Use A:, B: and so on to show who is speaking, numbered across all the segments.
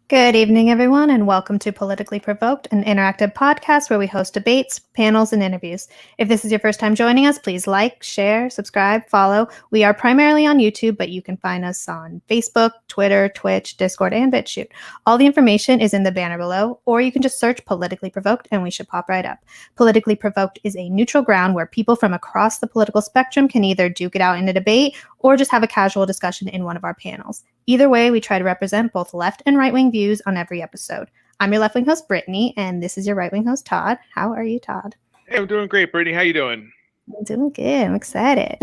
A: Good evening, everyone, and welcome to Politically Provoked, an interactive podcast where we host debates, panels, and interviews. If this is your first time joining us, please like, share, subscribe, follow. We are primarily on YouTube, but you can find us on Facebook, Twitter, Twitch, Discord, and BitChute. All the information is in the banner below, or you can just search Politically Provoked and we should pop right up. Politically Provoked is a neutral ground where people from across the political spectrum can either duke it out in a debate or just have a casual discussion in one of our panels. Either way, we try to represent both left and right-wing views on every episode. I'm your left-wing host, Brittany, and this is your right-wing host, Todd. How are you, Todd?
B: Hey, I'm doing great, Brittany. How you doing?
A: I'm doing good. I'm excited.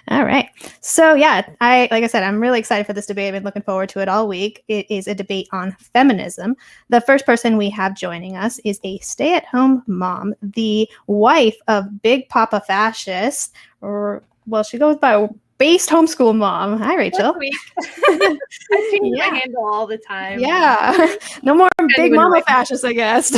A: All right. So like I said, I'm really excited for this debate. I've been looking forward to it all week. It is a debate on feminism. The first person we have joining us is a stay-at-home mom, the wife of Big Papa Fascist, she goes by Based Homeschool Mom. Hi, Rachel.
C: I change my handle all the time.
A: Yeah. No more Big Mama Fascist, I guess.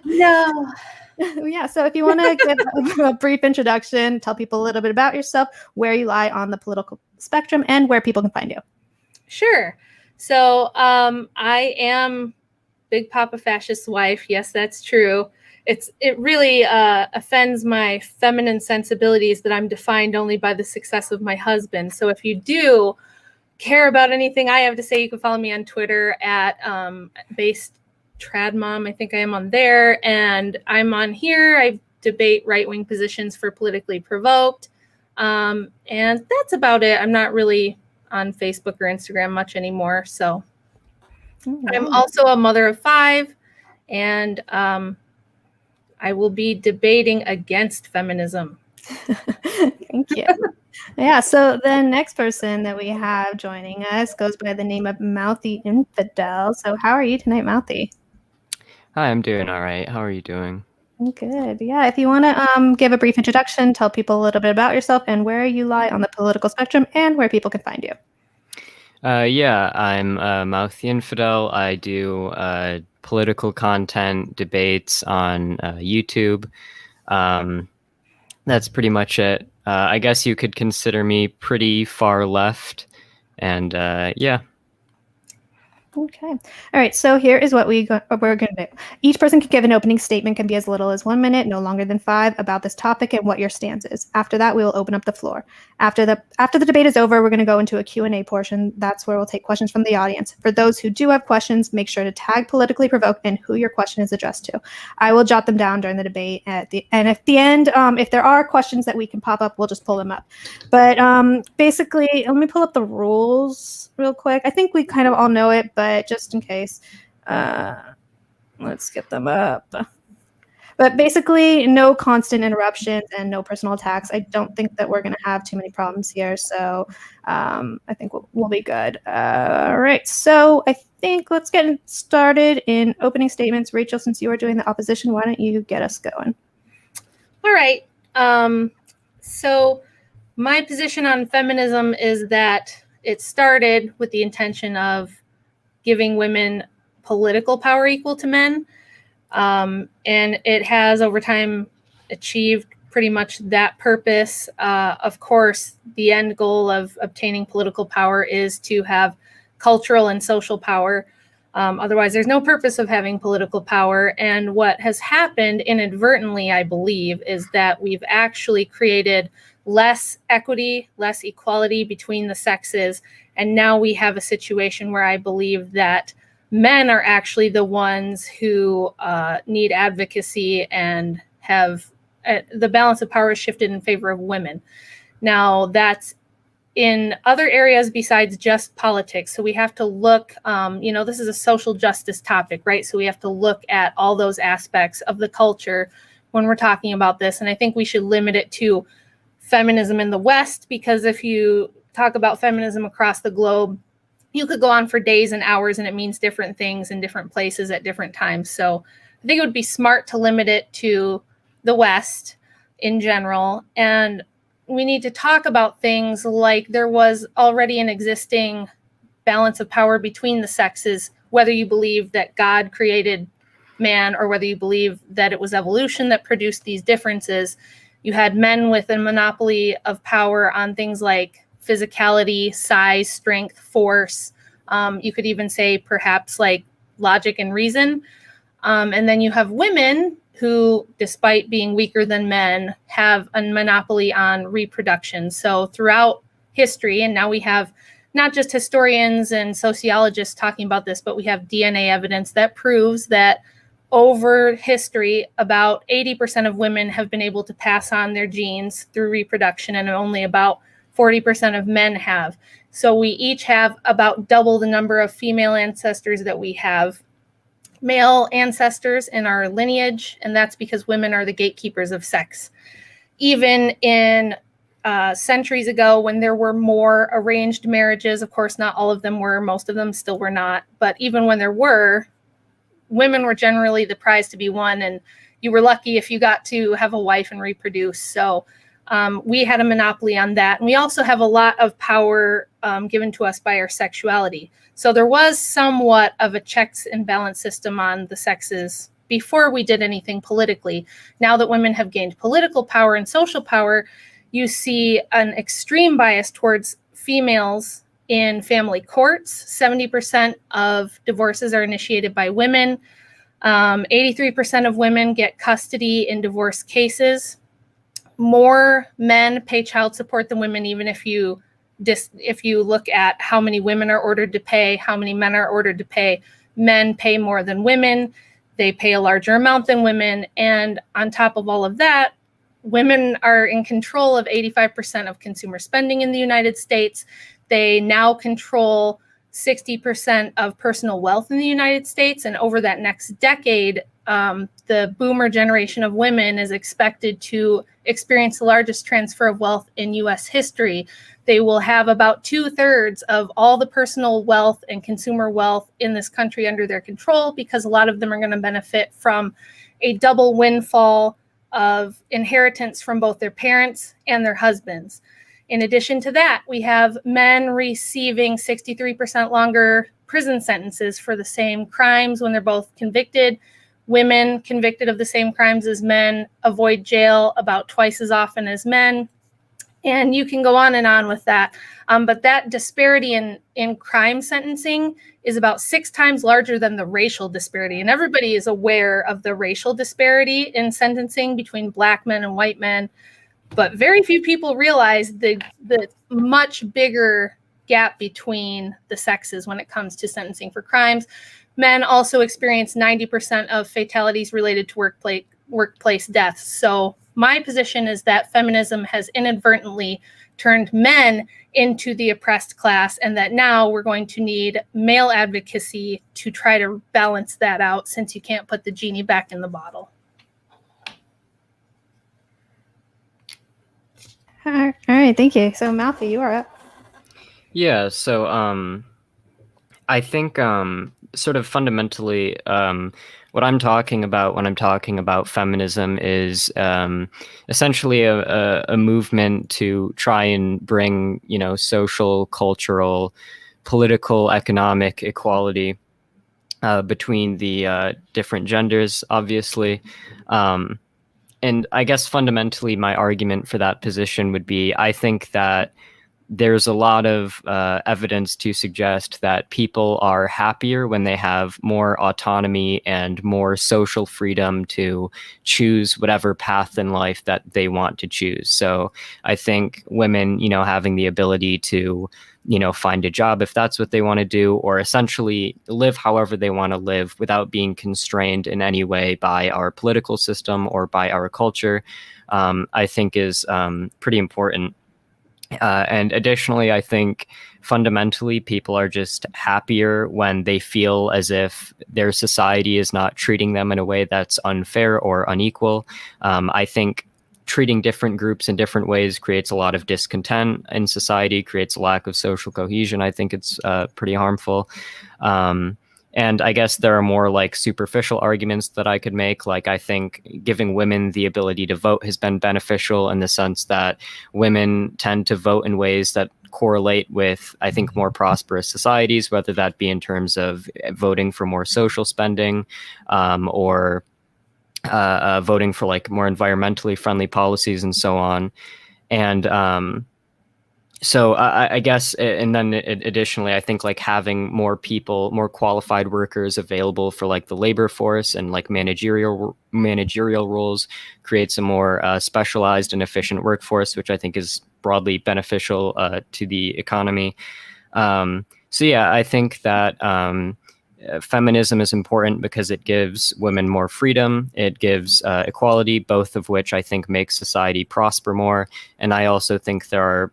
C: No.
A: Yeah, so if you want to give a brief introduction, tell people a little bit about yourself, where you lie on the political spectrum, and where people can find you.
C: Sure. So I am Big Papa Fascist's wife. Yes, that's true. It really offends my feminine sensibilities that I'm defined only by the success of my husband. So if you do care about anything I have to say, you can follow me on Twitter at Based Trad Mom. I think I am on there, and I'm on here. I debate right-wing positions for Politically Provoked, and that's about it. I'm not really on Facebook or Instagram much anymore. So I'm also a mother of 5, and I will be debating against feminism.
A: Thank you. Yeah, so the next person that we have joining us goes by the name of Mouthy Infidel. So how are you tonight, Mouthy?
D: Hi, I'm doing all right. How are you doing?
A: Good. Yeah, if you want to give a brief introduction, tell people a little bit about yourself and where you lie on the political spectrum and where people can find you.
D: Yeah, I'm Mouthy Infidel. I do political content, debates on YouTube. That's pretty much it. I guess you could consider me pretty far left. And yeah.
A: Okay. All right. So here is what we're going to do. Each person can give an opening statement, can be as little as 1 minute, no longer than 5, about this topic and what your stance is. After that, we will open up the floor. After the debate is over, we're going to go into a Q&A portion. That's where we'll take questions from the audience. For those who do have questions, make sure to tag Politically Provoked and who your question is addressed to. I will jot them down during the debate. At the end, if there are questions that we can pop up, we'll just pull them up. But basically, let me pull up the rules real quick. I think we kind of all know it, but just in case, let's get them up. But basically, no constant interruptions and no personal attacks. I don't think that we're going to have too many problems here, so I think we'll be good. All right, so I think let's get started in opening statements. Rachel, since you are doing the opposition, why don't you get us going?
C: All right. So my position on feminism is that it started with the intention of giving women political power equal to men. And it has over time achieved pretty much that purpose. Of course, the end goal of obtaining political power is to have cultural and social power. Otherwise, there's no purpose of having political power. And what has happened inadvertently, I believe, is that we've actually created less equity, less equality between the sexes. And now we have a situation where I believe that men are actually the ones who need advocacy and have the balance of power is shifted in favor of women. Now, that's in other areas besides just politics. So we have to look, this is a social justice topic, right? So we have to look at all those aspects of the culture when we're talking about this. And I think we should limit it to feminism in the West, because if you talk about feminism across the globe, you could go on for days and hours, and it means different things in different places at different times. So I think it would be smart to limit it to the West in general. And we need to talk about things like there was already an existing balance of power between the sexes, whether you believe that God created man or whether you believe that it was evolution that produced these differences. You had men with a monopoly of power on things like physicality, size, strength, force, You could even say perhaps like logic and reason. And then you have women who, despite being weaker than men, have a monopoly on reproduction. So throughout history, and now we have not just historians and sociologists talking about this, but we have DNA evidence that proves that over history, about 80% of women have been able to pass on their genes through reproduction, and only about 40% of men have. So we each have about double the number of female ancestors that we have male ancestors in our lineage, and that's because women are the gatekeepers of sex. Even in centuries ago, when there were more arranged marriages, of course, not all of them were, most of them still were not, but even when there were, women were generally the prize to be won, and you were lucky if you got to have a wife and reproduce. So we had a monopoly on that. And we also have a lot of power given to us by our sexuality. So there was somewhat of a checks and balance system on the sexes before we did anything politically. Now that women have gained political power and social power, you see an extreme bias towards females in family courts. 70% of divorces are initiated by women. 83% of women get custody in divorce cases. More men pay child support than women, even if you look at how many women are ordered to pay, how many men are ordered to pay. Men pay more than women. They pay a larger amount than women. And on top of all of that, women are in control of 85% of consumer spending in the United States. They now control 60% of personal wealth in the United States. And over that next decade, the boomer generation of women is expected to experience the largest transfer of wealth in U.S. history. They will have about 2/3 of all the personal wealth and consumer wealth in this country under their control, because a lot of them are going to benefit from a double windfall of inheritance from both their parents and their husbands. In addition to that, we have men receiving 63% longer prison sentences for the same crimes when they're both convicted. Women convicted of the same crimes as men avoid jail about twice as often as men. And you can go on and on with that. But that disparity in crime sentencing is about 6 times larger than the racial disparity. And everybody is aware of the racial disparity in sentencing between Black men and white men. But very few people realize the much bigger gap between the sexes when it comes to sentencing for crimes. Men also experience 90% of fatalities related to workplace deaths. So my position is that feminism has inadvertently turned men into the oppressed class, and that now we're going to need male advocacy to try to balance that out, since you can't put the genie back in the bottle.
A: All right, thank you. So Mouthy, you are up.
D: Yeah, so I think sort of fundamentally what I'm talking about when I'm talking about feminism is essentially a movement to try and bring, social, cultural, political, economic equality between the different genders, obviously. And I guess fundamentally my argument for that position would be, I think that there's a lot of evidence to suggest that people are happier when they have more autonomy and more social freedom to choose whatever path in life that they want to choose. So I think women, having the ability to, find a job if that's what they want to do, or essentially live however they want to live without being constrained in any way by our political system or by our culture, I think is pretty important. And additionally, I think fundamentally people are just happier when they feel as if their society is not treating them in a way that's unfair or unequal. I think treating different groups in different ways creates a lot of discontent in society, creates a lack of social cohesion. I think it's pretty harmful. And I guess there are more like superficial arguments that I could make. Like, I think giving women the ability to vote has been beneficial in the sense that women tend to vote in ways that correlate with, I think, more prosperous societies, whether that be in terms of voting for more social spending or voting for like more environmentally friendly policies and so on. And So I guess, and then additionally, I think like having more people, more qualified workers available for like the labor force and like managerial roles creates a more specialized and efficient workforce, which I think is broadly beneficial to the economy. So yeah, I think that feminism is important because it gives women more freedom. It gives equality, both of which I think make society prosper more. And I also think there are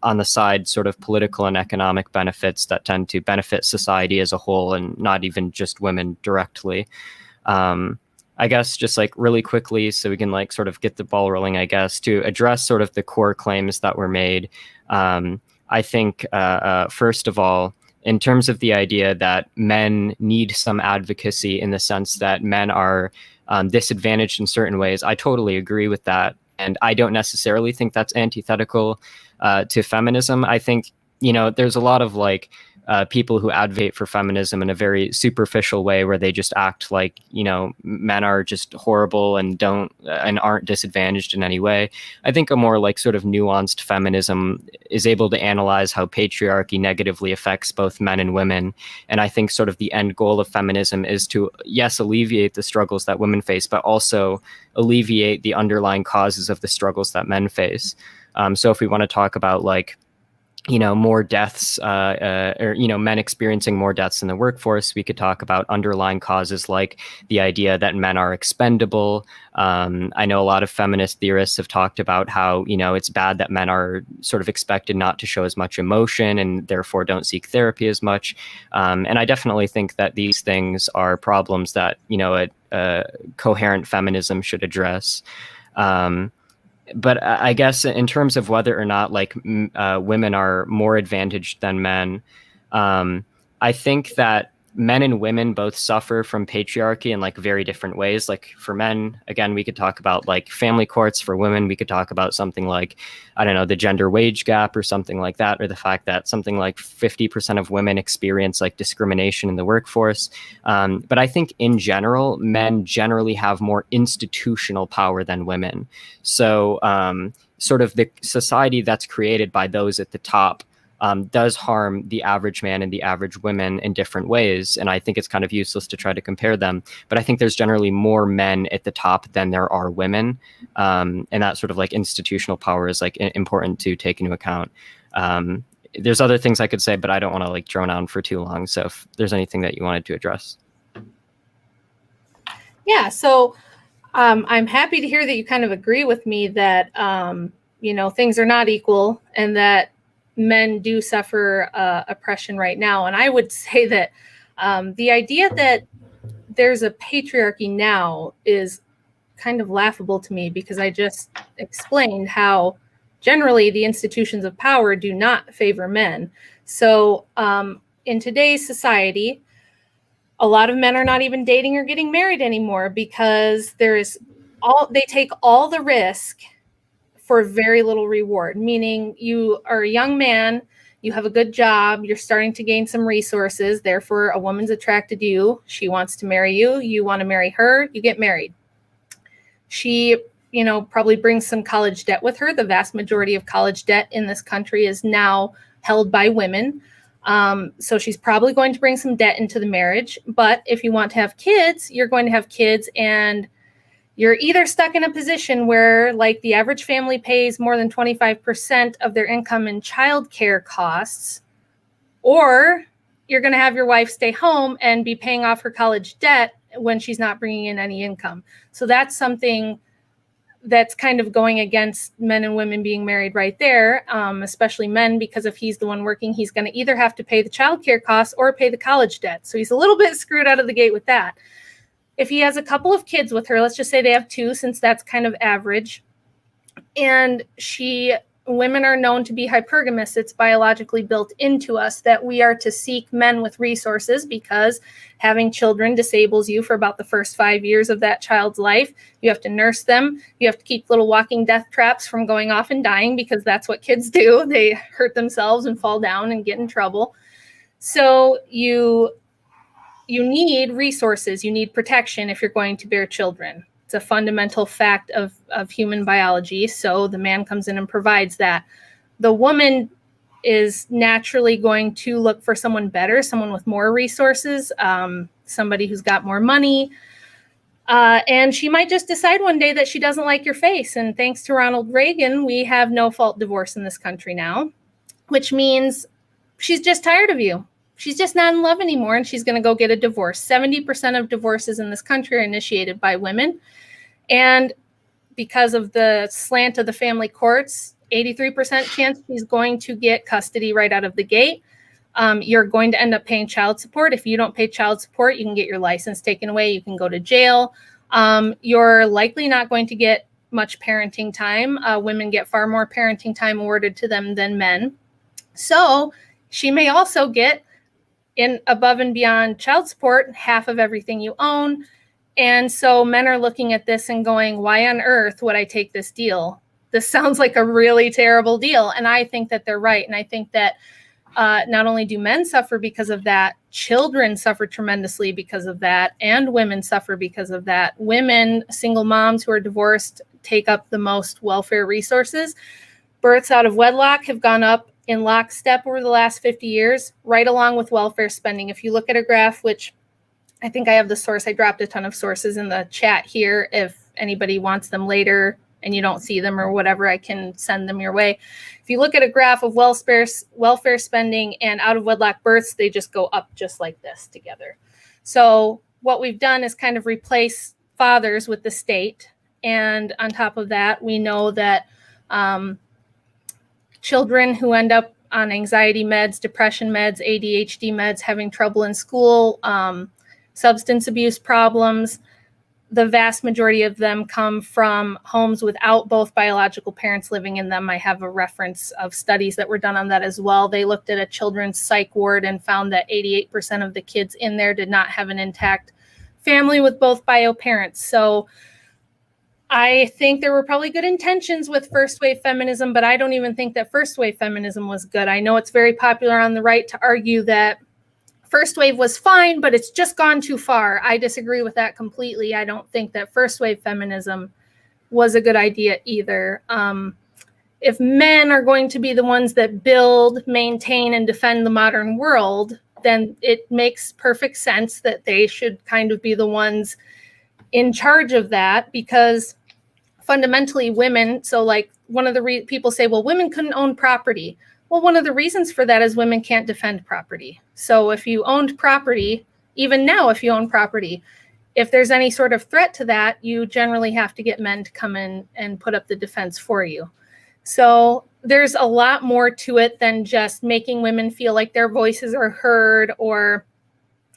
D: on the side sort of political and economic benefits that tend to benefit society as a whole and not even just women directly. I guess just like really quickly, so we can like sort of get the ball rolling, I guess, to address sort of the core claims that were made. I think, first of all, in terms of the idea that men need some advocacy in the sense that men are disadvantaged in certain ways, I totally agree with that. And I don't necessarily think that's antithetical to feminism. I think, there's a lot of like people who advocate for feminism in a very superficial way where they just act like, men are just horrible and aren't disadvantaged in any way. I think a more like sort of nuanced feminism is able to analyze how patriarchy negatively affects both men and women. And I think sort of the end goal of feminism is to, yes, alleviate the struggles that women face, but also alleviate the underlying causes of the struggles that men face. So if we want to talk about like, more deaths or, men experiencing more deaths in the workforce, we could talk about underlying causes like the idea that men are expendable. I know a lot of feminist theorists have talked about how, it's bad that men are sort of expected not to show as much emotion and therefore don't seek therapy as much. And I definitely think that these things are problems that, a coherent feminism should address. But I guess in terms of whether or not like women are more advantaged than men, I think that men and women both suffer from patriarchy in like very different ways. Like for men, again, we could talk about like family courts. For women, we could talk about something like, I don't know, the gender wage gap or something like that, or the fact that something like 50% of women experience like discrimination in the workforce. But I think in general, men generally have more institutional power than women. So sort of the society that's created by those at the top does harm the average man and the average women in different ways. And I think it's kind of useless to try to compare them. But I think there's generally more men at the top than there are women. And that sort of like institutional power is like important to take into account. There's other things I could say, but I don't want to like drone on for too long. So if there's anything that you wanted to address.
C: Yeah, so I'm happy to hear that you kind of agree with me that, things are not equal and that men do suffer oppression right now. And I would say that the idea that there's a patriarchy now is kind of laughable to me, because I just explained how generally the institutions of power do not favor men. So in today's society, a lot of men are not even dating or getting married anymore because they take all the risk for very little reward, meaning you are a young man, you have a good job, you're starting to gain some resources, therefore a woman's attracted to you, she wants to marry you, you want to marry her, you get married. She, probably brings some college debt with her. The vast majority of college debt in this country is now held by women. So she's probably going to bring some debt into the marriage. But if you want to have kids, you're going to have kids, and you're either stuck in a position where like the average family pays more than 25% of their income in childcare costs, or you're going to have your wife stay home and be paying off her college debt when she's not bringing in any income. So that's something that's kind of going against men and women being married right there, especially men, because if he's the one working, he's going to either have to pay the childcare costs or pay the college debt. So he's a little bit screwed out of the gate with that. If he has a couple of kids with her, let's just say they have 2, since that's kind of average, and women are known to be hypergamous. It's biologically built into us that we are to seek men with resources, because having children disables you for about the first 5 years of that child's life. You have to nurse them. You have to keep little walking death traps from going off and dying, because that's what kids do. They hurt themselves and fall down and get in trouble. So you need resources, you need protection if you're going to bear children. It's a fundamental fact of human biology. So the man comes in and provides that. the woman is naturally going to look for someone better, someone with more resources, somebody who's got more money. And she might just decide one day that she doesn't like your face. And thanks to Ronald Reagan, we have no-fault divorce in this country now, which means she's just tired of you. She's just not in love anymore, and she's going to go get a divorce. 70% of divorces in this country are initiated by women. And because of the slant of the family courts, 83% chance she's going to get custody right out of the gate. You're going to end up paying child support. If you don't pay child support, you can get your license taken away. You can go to jail. You're likely not going to get much parenting time. Women get far more parenting time awarded to them than men. So she may also get, in above and beyond child support, half of everything you own. And so men are looking at this and going, why on earth would I take this deal? This sounds like a really terrible deal. And I think that they're right. And I think that not only do men suffer because of that, children suffer tremendously because of that, and women suffer because of that. Women, single moms who are divorced, take up the most welfare resources. Births out of wedlock have gone up in lockstep over the last 50 years, right along with welfare spending. If you look at a graph, which I think I have the source, I dropped a ton of sources in the chat here. If anybody wants them later and you don't see them or whatever, I can send them your way. If you look at a graph of welfare spending and out of wedlock births, they just go up just like this together. So what we've done is kind of replace fathers with the state. And on top of that, we know that children who end up on anxiety meds, depression meds, ADHD meds, having trouble in school, substance abuse problems, the vast majority of them come from homes without both biological parents living in them. I have a reference of studies that were done on that as well. They looked at a children's psych ward and found that 88% of the kids in there did not have an intact family with both bio parents. So I think there were probably good intentions with first wave feminism, but I don't even think that first wave feminism was good. I know it's very popular on the right to argue that first wave was fine, but it's just gone too far. I disagree with that completely. I don't think that first wave feminism was a good idea either. If men are going to be the ones that build, maintain, and defend the modern world, then it makes perfect sense that they should kind of be the ones in charge of that, because fundamentally women, so like one of the people say, well, women couldn't own property. Well, one of the reasons for that is women can't defend property. So if you owned property, even now, if you own property, if there's any sort of threat to that, you generally have to get men to come in and put up the defense for you. So there's a lot more to it than just making women feel like their voices are heard, or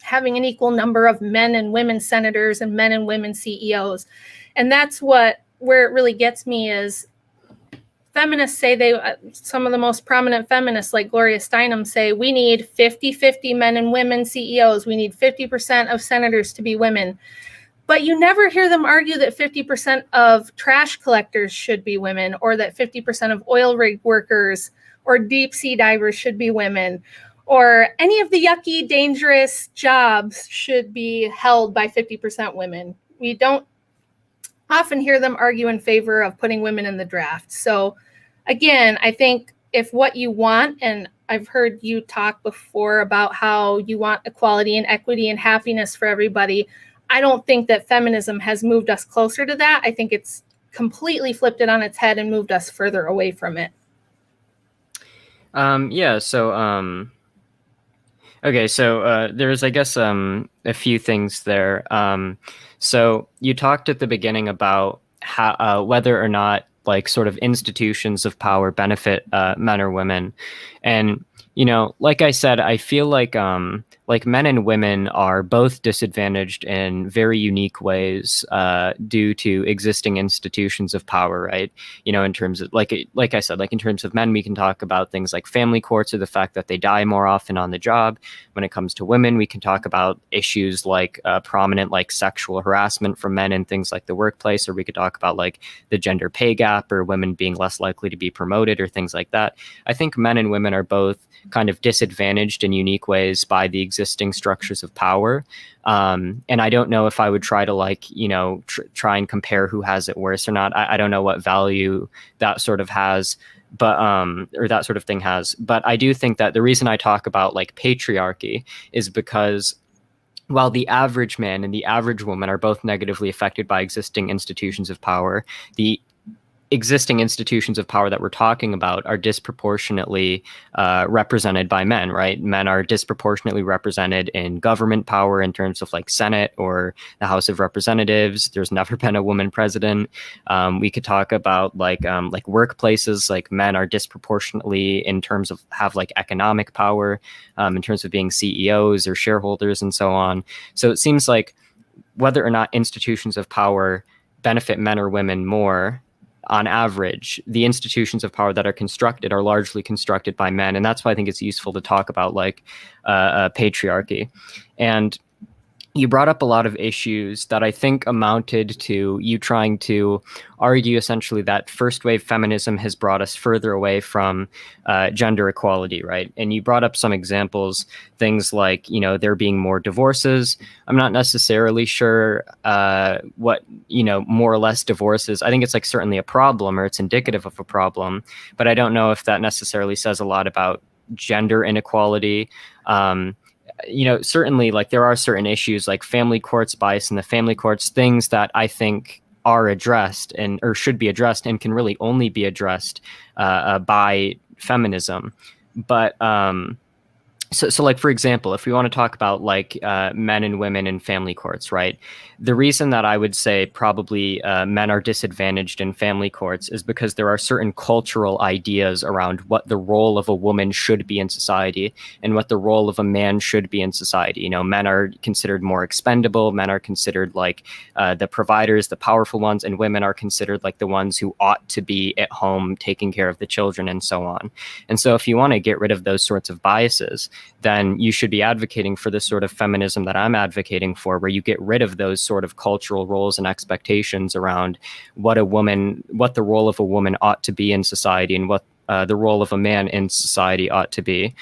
C: having an equal number of men and women senators and men and women CEOs. And that's where it really gets me is feminists say some of the most prominent feminists like Gloria Steinem say, we need 50-50 men and women CEOs. We need 50% of senators to be women. But you never hear them argue that 50% of trash collectors should be women, or that 50% of oil rig workers or deep sea divers should be women, or any of the yucky, dangerous jobs should be held by 50% women. We don't often hear them argue in favor of putting women in the draft. So again, I think if what you want, and I've heard you talk before about how you want equality and equity and happiness for everybody, I don't think that feminism has moved us closer to that. I think it's completely flipped it on its head and moved us further away from it.
D: Okay, so there's, I guess, a few things there. So you talked at the beginning about how, whether or not like sort of institutions of power benefit men or women. And, you know, like I said, I feel like men and women are both disadvantaged in very unique ways due to existing institutions of power, right? You know, in terms of, like I said, like in terms of men, we can talk about things like family courts or the fact that they die more often on the job. When it comes to women, we can talk about issues like prominent like sexual harassment from men in things like the workplace, or we could talk about like the gender pay gap or women being less likely to be promoted or things like that. I think men and women are both kind of disadvantaged in unique ways by the existing structures of power. And I don't know if I would try to like, you know, try and compare who has it worse or not. I don't know what value that sort of has but or that sort of thing has. But I do think that the reason I talk about like patriarchy is because while the average man and the average woman are both negatively affected by existing institutions of power, the existing institutions of power that we're talking about are disproportionately represented by men, right? Men are disproportionately represented in government power in terms of like Senate or the House of Representatives. There's never been a woman president. We could talk about like workplaces, like men are disproportionately in terms of have like economic power in terms of being CEOs or shareholders and so on. So it seems like whether or not institutions of power benefit men or women more, on average, the institutions of power that are constructed are largely constructed by men. And that's why I think it's useful to talk about like patriarchy. And you brought up a lot of issues that I think amounted to you trying to argue essentially that first wave feminism has brought us further away from gender equality, right? And you brought up some examples, things like, you know, there being more divorces. I'm not necessarily sure what, you know, more or less divorces. I think it's like certainly a problem, or it's indicative of a problem, but I don't know if that necessarily says a lot about gender inequality. You know, certainly like there are certain issues like family courts, bias in the family courts, things that I think are addressed and or should be addressed and can really only be addressed by feminism. But so like, for example, if we want to talk about like men and women in family courts, right? The reason that I would say probably men are disadvantaged in family courts is because there are certain cultural ideas around what the role of a woman should be in society and what the role of a man should be in society. You know, men are considered more expendable. Men are considered like the providers, the powerful ones, and women are considered like the ones who ought to be at home taking care of the children and so on. And so if you want to get rid of those sorts of biases, then you should be advocating for the sort of feminism that I'm advocating for, where you get rid of those sort of cultural roles and expectations around what the role of a woman ought to be in society and what the role of a man in society ought to be.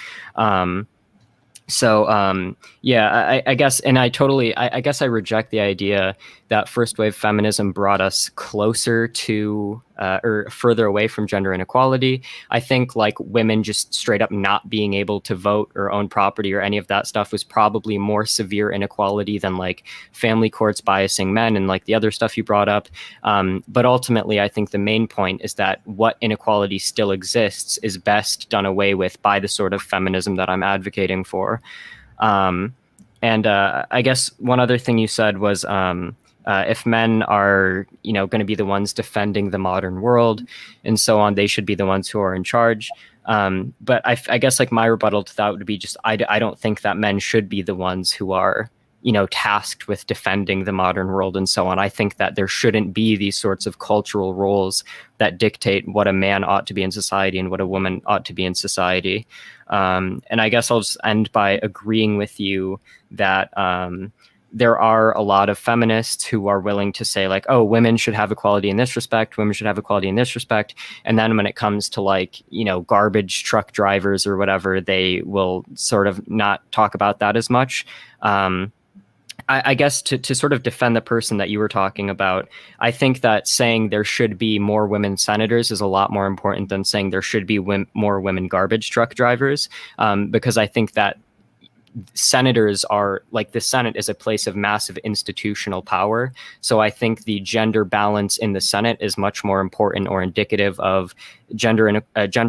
D: Yeah, I guess, and I guess I reject the idea that first wave feminism brought us closer to or further away from gender inequality. I think like women just straight up not being able to vote or own property or any of that stuff was probably more severe inequality than like family courts biasing men and like the other stuff you brought up. But ultimately, I think the main point is that what inequality still exists is best done away with by the sort of feminism that I'm advocating for. I guess one other thing you said was if men are, you know, going to be the ones defending the modern world and so on, they should be the ones who are in charge. But I guess like my rebuttal to that would be just I don't think that men should be the ones who are, you know, tasked with defending the modern world and so on. I think that there shouldn't be these sorts of cultural roles that dictate what a man ought to be in society and what a woman ought to be in society. And I guess I'll just end by agreeing with you that there are a lot of feminists who are willing to say like, oh, women should have equality in this respect, women should have equality in this respect. And then when it comes to like, you know, garbage truck drivers or whatever, they will sort of not talk about that as much. I guess to sort of defend the person that you were talking about, I think that saying there should be more women senators is a lot more important than saying there should be more women garbage truck drivers, because I think that senators are like, the Senate is a place of massive institutional power. So I think the gender balance in the Senate is much more important or indicative of gender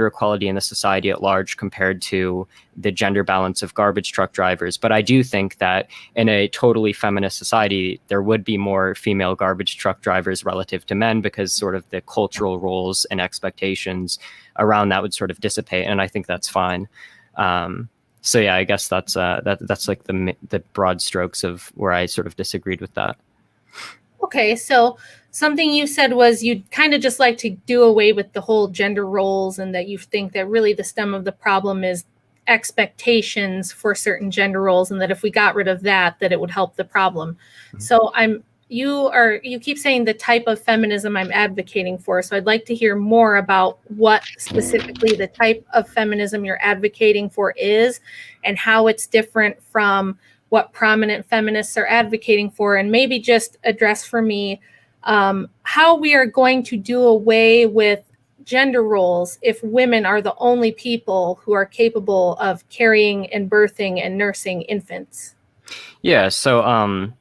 D: equality in the society at large compared to the gender balance of garbage truck drivers. But I do think that in a totally feminist society, there would be more female garbage truck drivers relative to men, because sort of the cultural roles and expectations around that would sort of dissipate. And I think that's fine. So yeah, I guess that's like the broad strokes of where I sort of disagreed with that.
C: Okay, so something you said was you'd kind of just like to do away with the whole gender roles, and that you think that really the stem of the problem is expectations for certain gender roles, and that if we got rid of that, that it would help the problem. Mm-hmm. So you keep saying the type of feminism I'm advocating for. So I'd like to hear more about what specifically the type of feminism you're advocating for is, and how it's different from what prominent feminists are advocating for, and maybe just address for me how we are going to do away with gender roles if women are the only people who are capable of carrying and birthing and nursing infants?
D: Yeah, so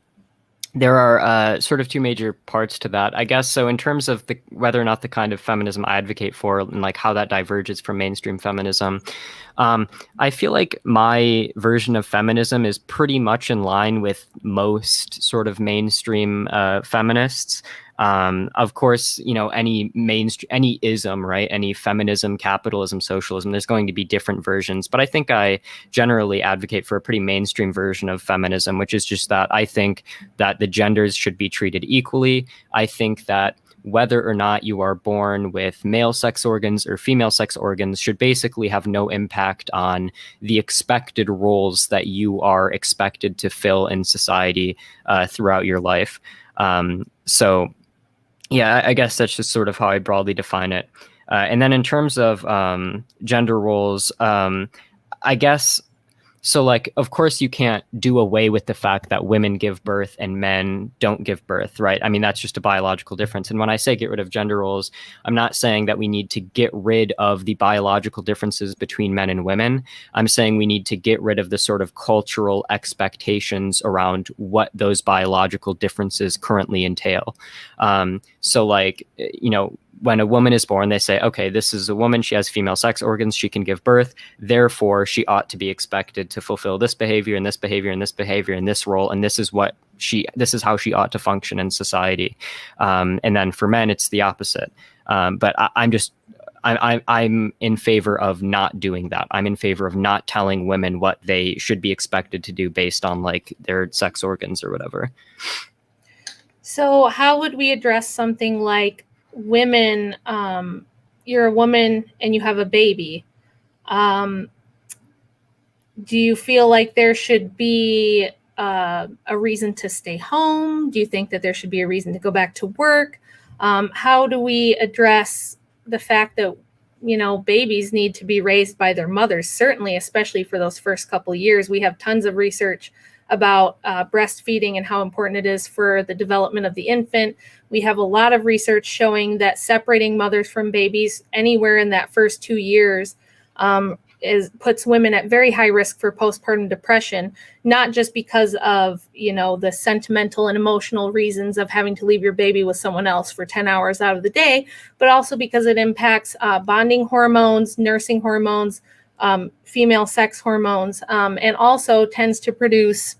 D: there are sort of two major parts to that, I guess. So in terms of whether or not the kind of feminism I advocate for and like how that diverges from mainstream feminism, I feel like my version of feminism is pretty much in line with most sort of mainstream feminists. Of course, any ism, right? Any feminism, capitalism, socialism, there's going to be different versions. But I think I generally advocate for a pretty mainstream version of feminism, which is just that I think that the genders should be treated equally. I think that whether or not you are born with male sex organs or female sex organs should basically have no impact on the expected roles that you are expected to fill in society throughout your life. So yeah, I guess that's just sort of how I broadly define it. And then in terms of gender roles, I guess, so like, of course, you can't do away with the fact that women give birth and men don't give birth, right? I mean, that's just a biological difference. And when I say get rid of gender roles, I'm not saying that we need to get rid of the biological differences between men and women. I'm saying we need to get rid of the sort of cultural expectations around what those biological differences currently entail. So like, when a woman is born, they say, okay, this is a woman, she has female sex organs, she can give birth, therefore she ought to be expected to fulfill this behavior and this behavior and this behavior and this role, and this is how she ought to function in society. And then for men, it's the opposite. But I'm in favor of not doing that. I'm in favor of not telling women what they should be expected to do based on like their sex organs or whatever.
C: So how would we address something like women, you're a woman and you have a baby. Do you feel like there should be a reason to stay home? Do you think that there should be a reason to go back to work? How do we address the fact that, babies need to be raised by their mothers, certainly, especially for those first couple of years? We have tons of research about breastfeeding and how important it is for the development of the infant. We have a lot of research showing that separating mothers from babies anywhere in that first 2 years puts women at very high risk for postpartum depression, not just because of, the sentimental and emotional reasons of having to leave your baby with someone else for 10 hours out of the day, but also because it impacts bonding hormones, nursing hormones, female sex hormones, and also tends to produce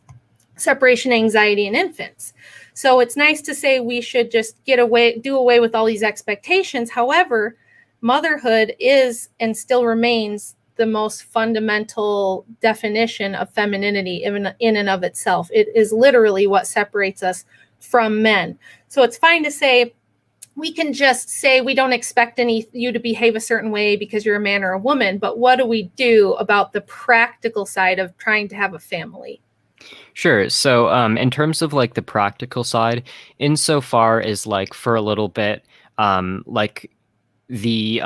C: separation anxiety in infants. So it's nice to say we should just do away with all these expectations. However, motherhood is and still remains the most fundamental definition of femininity in and of itself. It is literally what separates us from men. So it's fine to say, we can just say we don't expect you to behave a certain way because you're a man or a woman, but what do we do about the practical side of trying to have a family?
D: Sure. So in terms of like the practical side, insofar as like for a little bit, like the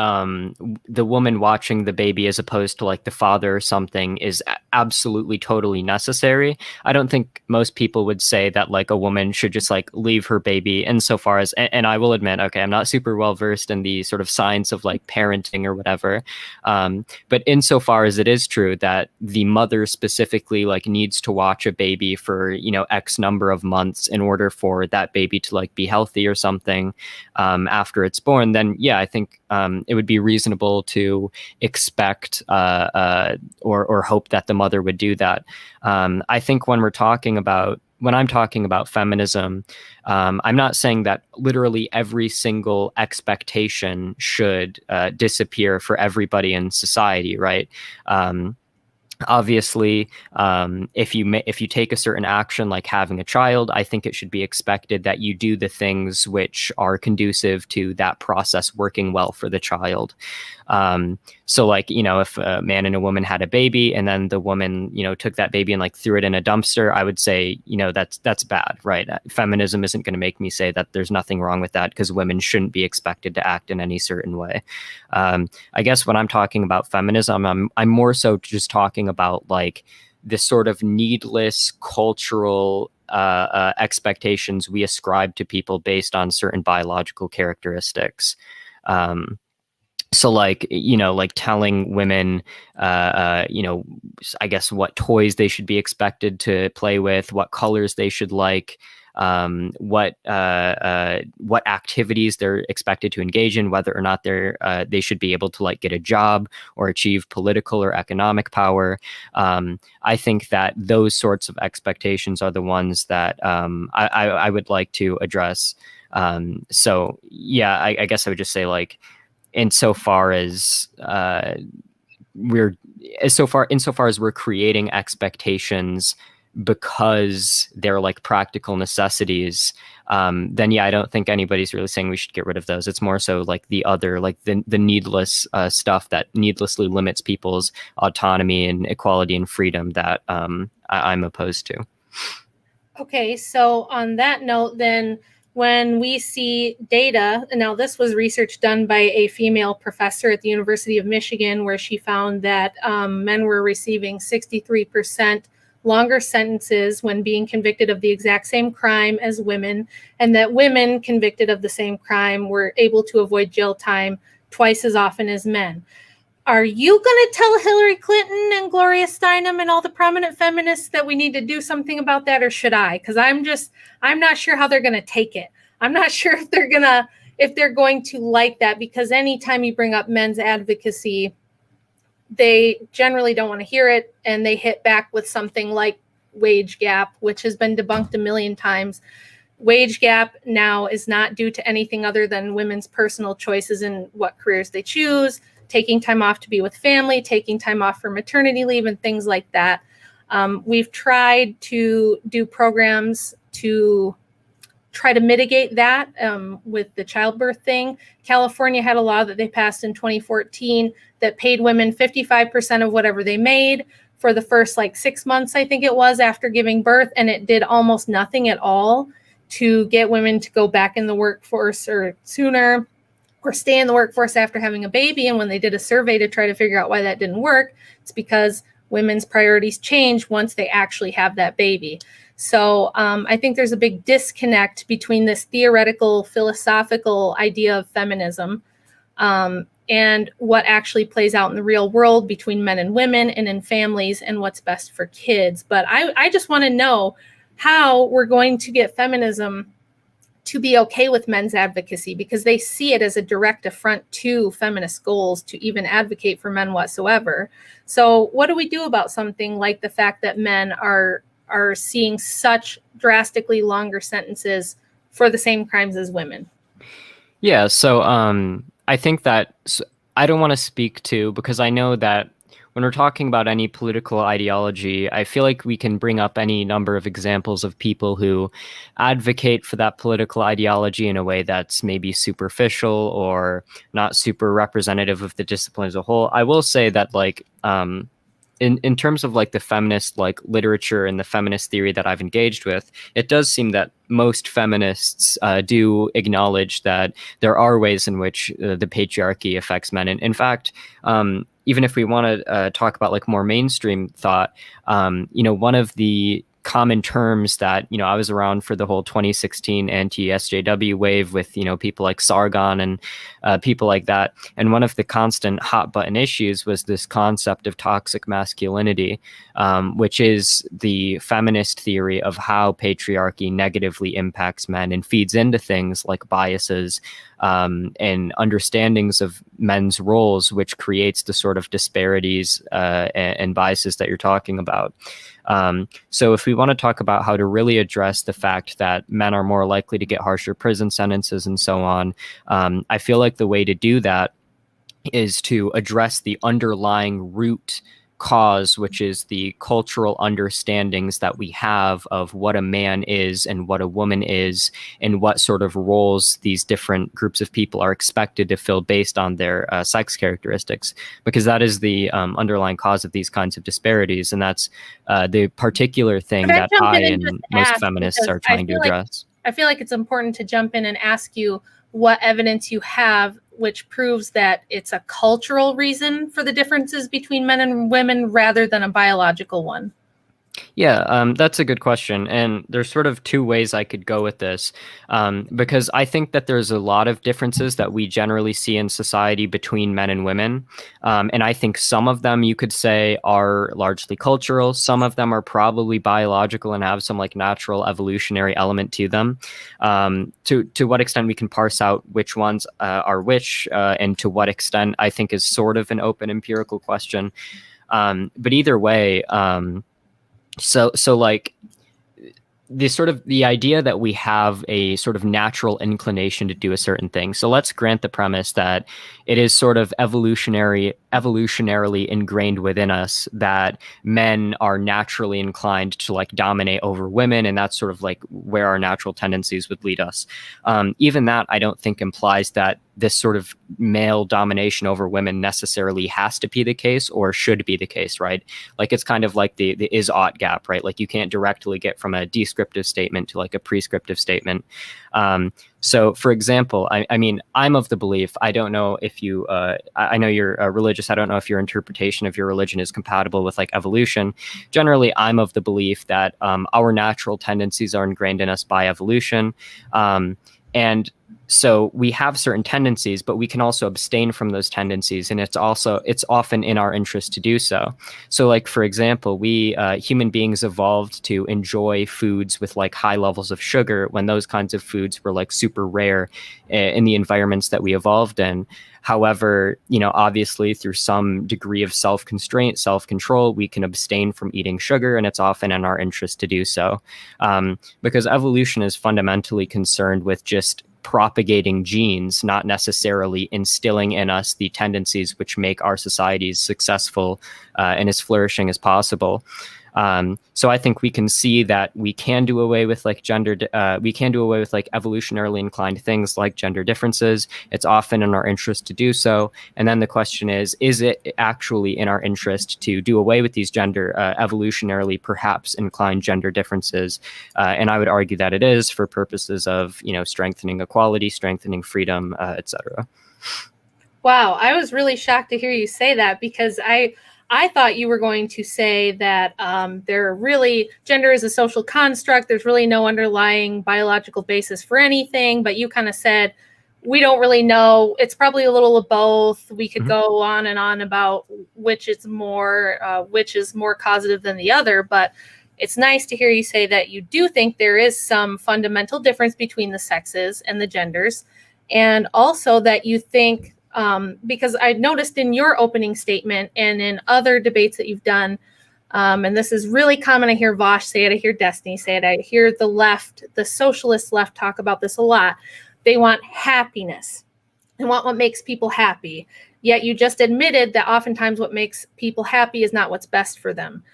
D: woman watching the baby as opposed to like the father or something is absolutely totally necessary. I don't think most people would say that like a woman should just like leave her baby, insofar as, and I will admit, okay, I'm not super well versed in the sort of science of like parenting or whatever, but insofar as it is true that the mother specifically like needs to watch a baby for X number of months in order for that baby to like be healthy or something after it's born, then yeah, I think it would be reasonable to expect or hope that the mother would do that. I think when I'm talking about feminism, I'm not saying that literally every single expectation should disappear for everybody in society, right? Obviously, if you take a certain action like having a child, I think it should be expected that you do the things which are conducive to that process working well for the child. So like, if a man and a woman had a baby and then the woman, took that baby and like threw it in a dumpster, I would say, that's bad, right? Feminism isn't going to make me say that there's nothing wrong with that, because women shouldn't be expected to act in any certain way. I guess when I'm talking about feminism, I'm more so just talking about like this sort of needless cultural expectations we ascribe to people based on certain biological characteristics. So like, like telling women, I guess what toys they should be expected to play with, what colors they should like, what activities they're expected to engage in, whether or not they should be able to like get a job or achieve political or economic power. I think that those sorts of expectations are the ones that I would like to address. So yeah, I guess I would just say like, insofar as we're creating expectations because they're like practical necessities, then yeah, I don't think anybody's really saying we should get rid of those. It's more so like the other, like the needless stuff that needlessly limits people's autonomy and equality and freedom that I'm opposed to.
C: Okay, so on that note, then when we see data, and now this was research done by a female professor at the University of Michigan, where she found that men were receiving 63% longer sentences when being convicted of the exact same crime as women, and that women convicted of the same crime were able to avoid jail time twice as often as men. Are you going to tell Hillary Clinton and Gloria Steinem and all the prominent feminists that we need to do something about that, or should I? Because I'm not sure how they're going to take it. I'm not sure if they're going to like that, because anytime you bring up men's advocacy, they generally don't want to hear it, and they hit back with something like wage gap, which has been debunked a million times. Wage gap now is not due to anything other than women's personal choices in what careers they choose, taking time off to be with family, taking time off for maternity leave, and things like that. We've tried to do programs to try to mitigate that with the childbirth thing. California had a law that they passed in 2014 that paid women 55% of whatever they made for the first 6 months, I think it was, after giving birth, and it did almost nothing at all to get women to go back in the workforce or sooner, or stay in the workforce after having a baby. And when they did a survey to try to figure out why that didn't work, it's because women's priorities change once they actually have that baby. So I think there's a big disconnect between this theoretical, philosophical idea of feminism and what actually plays out in the real world between men and women and in families, and what's best for kids. But I just want to know how we're going to get feminism to be okay with men's advocacy, because they see it as a direct affront to feminist goals to even advocate for men whatsoever. So what do we do about something like the fact that men are seeing such drastically longer sentences for the same crimes as women?
D: Yeah, so I think that I don't want to speak to, because I know that when we're talking about any political ideology, I feel like we can bring up any number of examples of people who advocate for that political ideology in a way that's maybe superficial or not super representative of the discipline as a whole. I will say that in terms of the feminist literature and the feminist theory that I've engaged with, it does seem that most feminists do acknowledge that there are ways in which the patriarchy affects men. And in fact, even if we want to talk about more mainstream thought, one of the common terms that, I was around for the whole 2016 anti-SJW wave with, people like Sargon and people like that. And one of the constant hot button issues was this concept of toxic masculinity, which is the feminist theory of how patriarchy negatively impacts men and feeds into things like biases and understandings of men's roles, which creates the sort of disparities and biases that you're talking about. So if we want to talk about how to really address the fact that men are more likely to get harsher prison sentences and so on, I feel like the way to do that is to address the underlying root cause, which is the cultural understandings that we have of what a man is and what a woman is, and what sort of roles these different groups of people are expected to fill based on their sex characteristics, because that is the underlying cause of these kinds of disparities. And that's the particular thing that I and most feminists are trying to address.
C: I feel like it's important to jump in and ask you what evidence you have which proves that it's a cultural reason for the differences between men and women rather than a biological one.
D: Yeah, that's a good question. And there's sort of two ways I could go with this, because I think that there's a lot of differences that we generally see in society between men and women. And I think some of them you could say are largely cultural. Some of them are probably biological and have some like natural evolutionary element to them. To what extent we can parse out which ones are which, and to what extent I think is sort of an open empirical question. But either way, so like the idea that we have a sort of natural inclination to do a certain thing. So let's grant the premise that it is sort of evolutionarily ingrained within us that men are naturally inclined to like dominate over women, and that's sort of like where our natural tendencies would lead us. Even that I don't think implies that this sort of male domination over women necessarily has to be the case or should be the case, right? Like it's kind of like the is-ought gap, right? Like you can't directly get from a descriptive statement to like a prescriptive statement. So, for example, I mean, I'm of the belief, I don't know if you, I know you're religious, I don't know if your interpretation of your religion is compatible with like evolution. Generally, I'm of the belief that our natural tendencies are ingrained in us by evolution. And so we have certain tendencies, but we can also abstain from those tendencies. And it's often in our interest to do so. So like, for example, we human beings evolved to enjoy foods with like high levels of sugar when those kinds of foods were like super rare in the environments that we evolved in. However, obviously through some degree of self-constraint, self-control, we can abstain from eating sugar, and it's often in our interest to do so. Because evolution is fundamentally concerned with just propagating genes, not necessarily instilling in us the tendencies which make our societies successful and as flourishing as possible. So I think we can see that we can do away with like we can do away with like evolutionarily inclined things like gender differences. It's often in our interest to do so. And then the question is it actually in our interest to do away with these evolutionarily perhaps inclined gender differences? And I would argue that it is, for purposes of, strengthening equality, strengthening freedom, etc.
C: Wow, I was really shocked to hear you say that, because I thought you were going to say that gender is a social construct. There's really no underlying biological basis for anything. But you kind of said, we don't really know. It's probably a little of both. We could go on and on about which is more causative than the other. But it's nice to hear you say that you do think there is some fundamental difference between the sexes and the genders. And also that you think, because I noticed in your opening statement and in other debates that you've done, and this is really common. I hear Vosh say it. I hear Destiny say it. I hear the left, the socialist left, talk about this a lot. They want happiness. They want what makes people happy. Yet you just admitted that oftentimes what makes people happy is not what's best for them,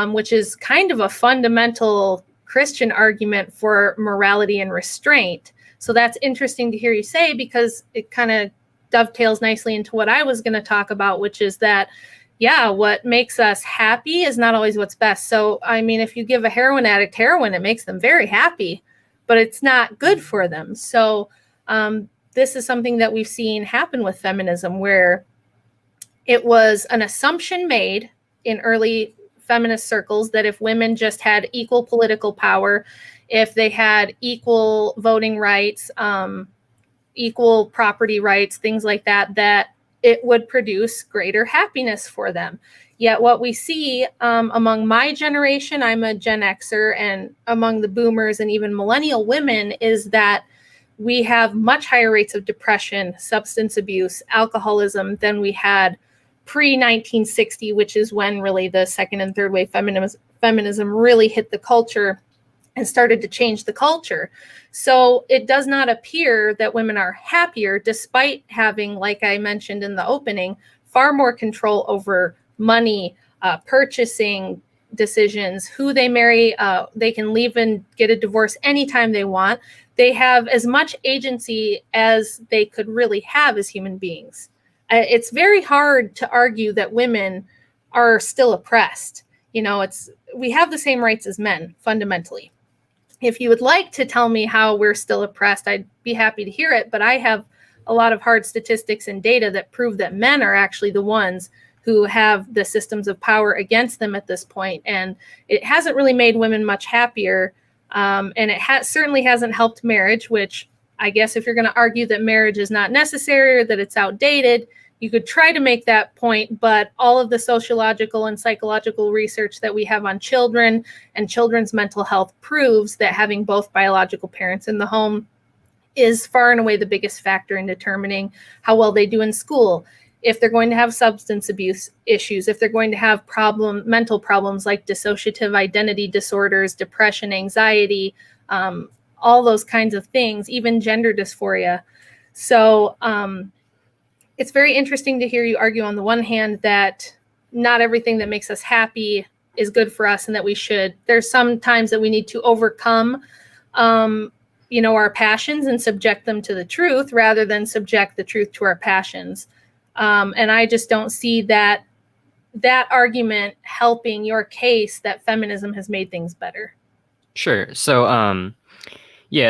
C: which is kind of a fundamental Christian argument for morality and restraint. So that's interesting to hear you say, because it kind of dovetails nicely into what I was going to talk about, which is that, what makes us happy is not always what's best. So, I mean, if you give a heroin addict heroin, it makes them very happy, but it's not good for them. So this is something that we've seen happen with feminism, where it was an assumption made in early feminist circles that if women just had equal political power, if they had equal voting rights, equal property rights, things like that, that it would produce greater happiness for them. Yet what we see among my generation, I'm a Gen Xer, and among the boomers and even millennial women, is that we have much higher rates of depression, substance abuse, alcoholism than we had pre-1960, which is when really the second and third wave feminism really hit the culture and started to change the culture. So it does not appear that women are happier, despite having, like I mentioned in the opening, far more control over money, purchasing decisions, who they marry. They can leave and get a divorce anytime they want. They have as much agency as they could really have as human beings. It's very hard to argue that women are still oppressed. We have the same rights as men, fundamentally. If you would like to tell me how we're still oppressed, I'd be happy to hear it. But I have a lot of hard statistics and data that prove that men are actually the ones who have the systems of power against them at this point. And it hasn't really made women much happier. And it certainly hasn't helped marriage, which I guess if you're going to argue that marriage is not necessary or that it's outdated, you could try to make that point, but all of the sociological and psychological research that we have on children and children's mental health proves that having both biological parents in the home is far and away the biggest factor in determining how well they do in school. If they're going to have substance abuse issues, if they're going to have mental problems like dissociative identity disorders, depression, anxiety, all those kinds of things, even gender dysphoria. So it's very interesting to hear you argue on the one hand that not everything that makes us happy is good for us and that there's some times that we need to overcome, our passions and subject them to the truth rather than subject the truth to our passions. And I just don't see that argument helping your case that feminism has made things better.
D: Sure. So,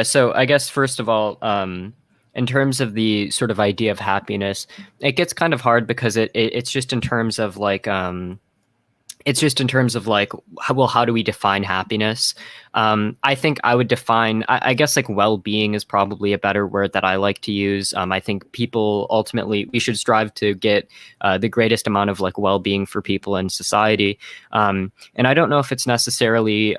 D: so I guess first of all, in terms of the sort of idea of happiness, it gets kind of hard because it's just in terms of like, how do we define happiness? I think I would define, I guess like well-being is probably a better word that I like to use. I think people ultimately, we should strive to get the greatest amount of like well-being for people in society. And I don't know if it's necessarily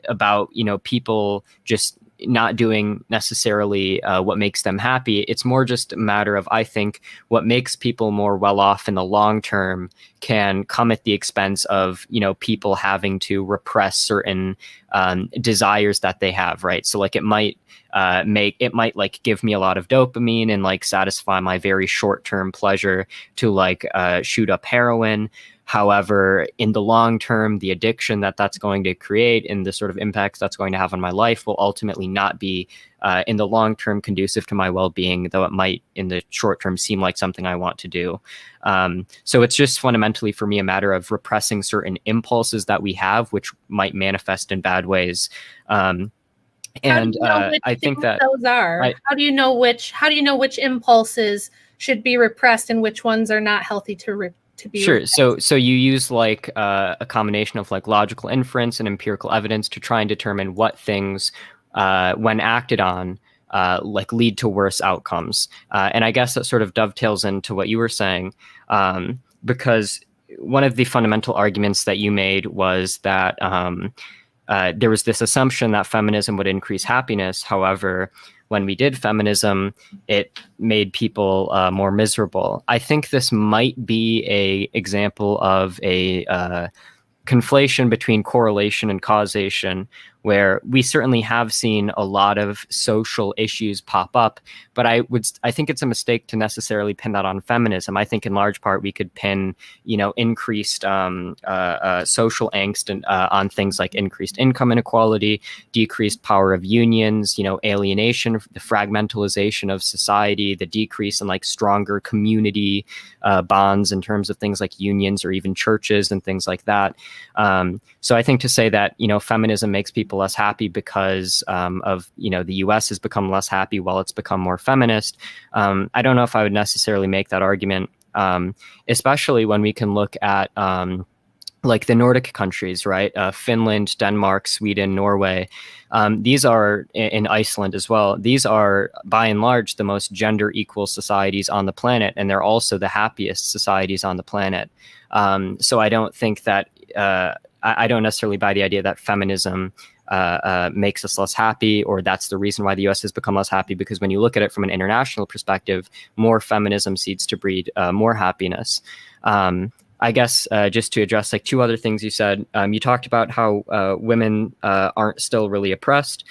D: about, people just not doing necessarily what makes them happy. It's more just a matter of, I think, what makes people more well off in the long term can come at the expense of, people having to repress certain desires that they have, right? So like it might like give me a lot of dopamine and like satisfy my very short-term pleasure to like shoot up heroin. However, in the long term, the addiction that's going to create and the sort of impacts that's going to have on my life will ultimately not be in the long term conducive to my well-being, though it might in the short term seem like something I want to do. So it's just fundamentally for me a matter of repressing certain impulses that we have, which might manifest in bad ways. I think that
C: those are. How do you know which impulses should be repressed and which ones are not healthy to be
D: sure.
C: repressed?
D: So you use like a combination of like logical inference and empirical evidence to try and determine what things, when acted on, like lead to worse outcomes. And I guess that sort of dovetails into what you were saying, because one of the fundamental arguments that you made was that there was this assumption that feminism would increase happiness. However, when we did feminism, it made people more miserable. I think this might be a example of a conflation between correlation and causation, where we certainly have seen a lot of social issues pop up, but I think it's a mistake to necessarily pin that on feminism. I think in large part we could pin, increased social angst and on things like increased income inequality, decreased power of unions, alienation, the fragmentalization of society, the decrease in like stronger community bonds in terms of things like unions or even churches and things like that. So I think to say that, feminism makes people less happy because of, the US has become less happy while it's become more feminist. I don't know if I would necessarily make that argument, especially when we can look at like the Nordic countries, right? Finland, Denmark, Sweden, Norway. These are in Iceland as well. These are by and large the most gender equal societies on the planet, and they're also the happiest societies on the planet. So I don't think that I don't necessarily buy the idea that feminism makes us less happy, or that's the reason why the US has become less happy, because when you look at it from an international perspective, more feminism seeks to breed more happiness. I guess just to address like two other things you said, you talked about how women aren't still really oppressed.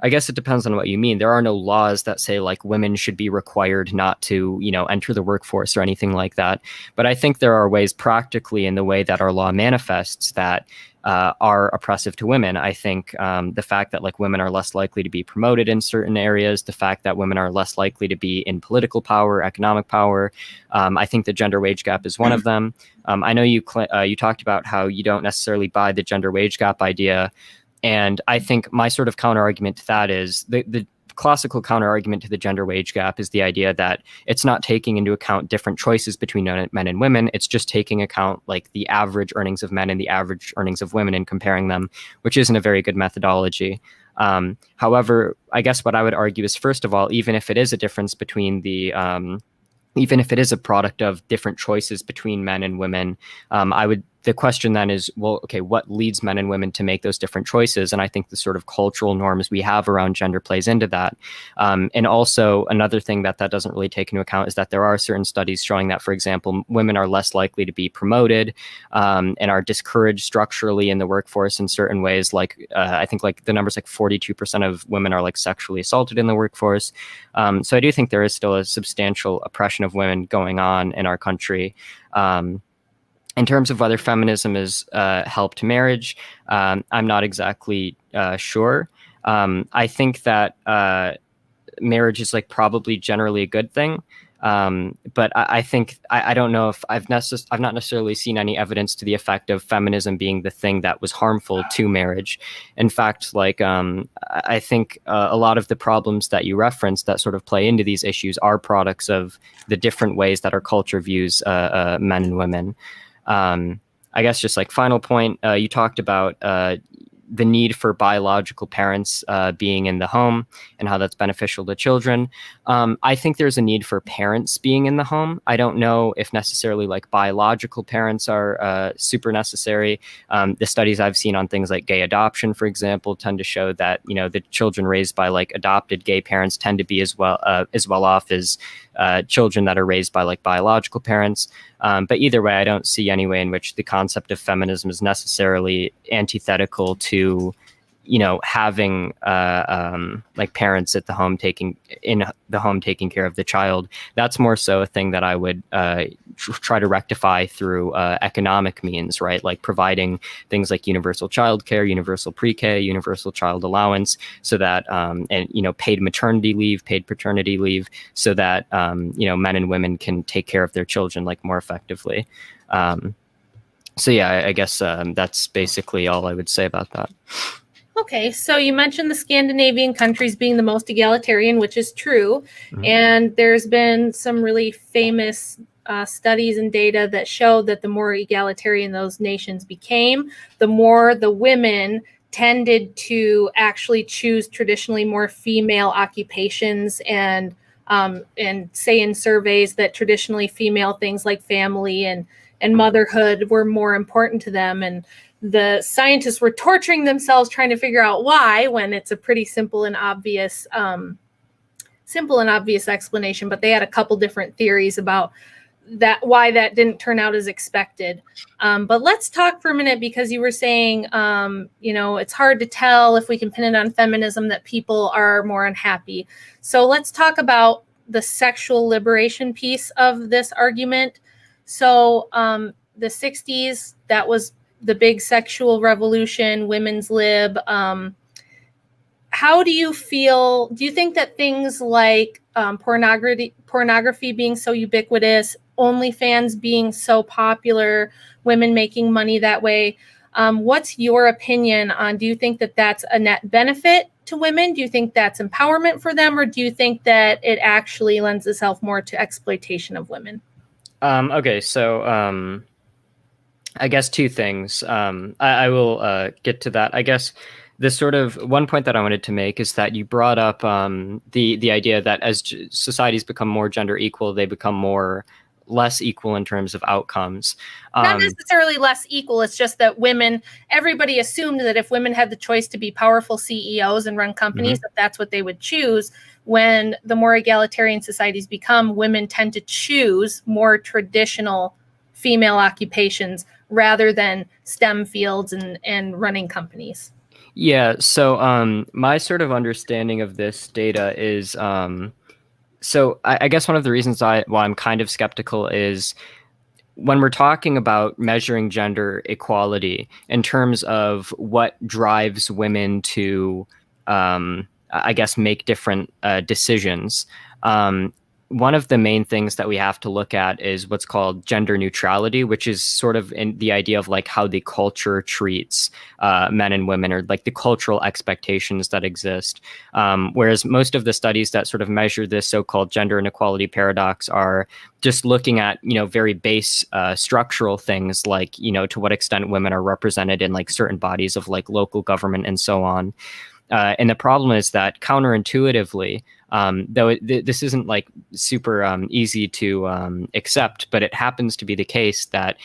D: I guess it depends on what you mean. There are no laws that say like women should be required not to, enter the workforce or anything like that. But I think there are ways practically in the way that our law manifests that are oppressive to women. I think the fact that like women are less likely to be promoted in certain areas, the fact that women are less likely to be in political power, economic power. I think the gender wage gap is one of them. I know you talked about how you don't necessarily buy the gender wage gap idea. And I think my sort of counter argument to that is the classical counter argument to the gender wage gap is the idea that it's not taking into account different choices between men and women. It's just taking account like the average earnings of men and the average earnings of women and comparing them, which isn't a very good methodology. However, I guess what I would argue is, first of all, even if it is a difference between even if it is a product of different choices between men and women, the question then is, well, okay, what leads men and women to make those different choices? And I think the sort of cultural norms we have around gender plays into that. And also another thing that doesn't really take into account is that there are certain studies showing that, for example, women are less likely to be promoted and are discouraged structurally in the workforce in certain ways. Like I think like the number's like 42% of women are like sexually assaulted in the workforce. So I do think there is still a substantial oppression of women going on in our country. In terms of whether feminism has helped marriage, I'm not exactly sure. I think that marriage is like probably generally a good thing. But I think I don't know if I've not necessarily seen any evidence to the effect of feminism being the thing that was harmful to marriage. In fact, like I think a lot of the problems that you referenced that sort of play into these issues are products of the different ways that our culture views men and women. I guess just like final point, you talked about the need for biological parents being in the home and how that's beneficial to children. I think there's a need for parents being in the home. I don't know if necessarily like biological parents are super necessary. The studies I've seen on things like gay adoption, for example, tend to show that, you know, the children raised by like adopted gay parents tend to be as well off as children that are raised by like biological parents. But either way, I don't see any way in which the concept of feminism is necessarily antithetical to, you know, having like parents at the home taking care of the child. That's more so a thing that I would try to rectify through economic means, right? Like providing things like universal childcare, universal pre-K, universal child allowance, so that and, you know, paid maternity leave, paid paternity leave, so that you know, men and women can take care of their children like more effectively. So yeah, I guess that's basically all I would say about that.
C: Okay, so you mentioned the Scandinavian countries being the most egalitarian, which is true. Mm-hmm. And there's been some really famous studies and data that show that the more egalitarian those nations became, the more the women tended to actually choose traditionally more female occupations, and say in surveys that traditionally female things like family and motherhood were more important to them. And the scientists were torturing themselves trying to figure out why, when it's a pretty simple and obvious explanation. But they had a couple different theories about that, why that didn't turn out as expected. But let's talk for a minute, because you were saying, you know, it's hard to tell if we can pin it on feminism that people are more unhappy. So let's talk about the sexual liberation piece of this argument. So the 60s, that was the big sexual revolution, women's lib. How do you feel? Do you think that things like pornography being so ubiquitous, OnlyFans being so popular, women making money that way, what's your opinion on, do you think that that's a net benefit to women? Do you think that's empowerment for them? Or do you think that it actually lends itself more to exploitation of women?
D: Okay, so I guess two things. I will get to that. I guess the sort of one point that I wanted to make is that you brought up the idea that as societies become more gender equal, they become less equal in terms of outcomes.
C: Not necessarily less equal. It's just that everybody assumed that if women had the choice to be powerful CEOs and run companies, that that's what they would choose. When the more egalitarian societies become, women tend to choose more traditional female occupations rather than STEM fields and running companies.
D: Yeah. So my sort of understanding of this data is, so I guess one of the reasons why I'm kind of skeptical is when we're talking about measuring gender equality in terms of what drives women to, I guess, make different decisions. one of the main things that we have to look at is what's called gender neutrality, which is sort of in the idea of like how the culture treats men and women, or like the cultural expectations that exist. Whereas most of the studies that sort of measure this so-called gender inequality paradox are just looking at, very base structural things like, to what extent women are represented in like certain bodies of like local government and so on. And the problem is that counterintuitively, though this isn't like super easy to accept, but it happens to be the case that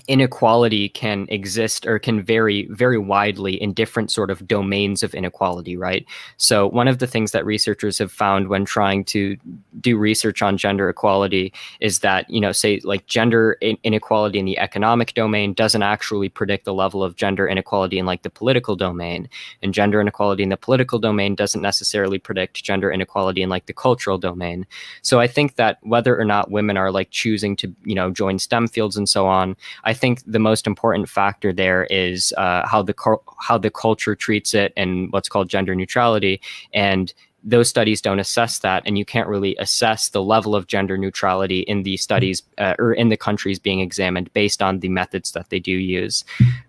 D: inequality can exist or can vary very widely in different sort of domains of inequality, right? So one of the things that researchers have found when trying to do research on gender equality is that, say like gender inequality in the economic domain doesn't actually predict the level of gender inequality in like the political domain, and gender inequality in the political domain doesn't necessarily predict gender inequality in like the cultural domain. So I think that whether or not women are like choosing to, join STEM fields and so on, I think the most important factor there is how the culture treats it and what's called gender neutrality. And those studies don't assess that, and you can't really assess the level of gender neutrality in the studies or in the countries being examined based on the methods that they do use.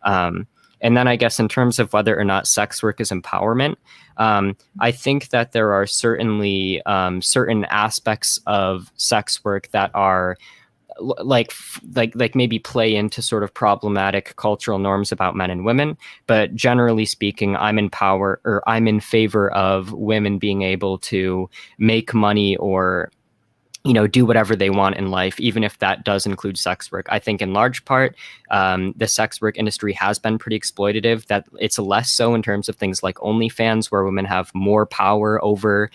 D: And then I guess in terms of whether or not sex work is empowerment, I think that there are certainly certain aspects of sex work that are like maybe play into sort of problematic cultural norms about men and women, but generally speaking, I'm in favor of women being able to make money or do whatever they want in life, even if that does include sex work. I think in large part, the sex work industry has been pretty exploitative. That it's less so in terms of things like OnlyFans, where women have more power over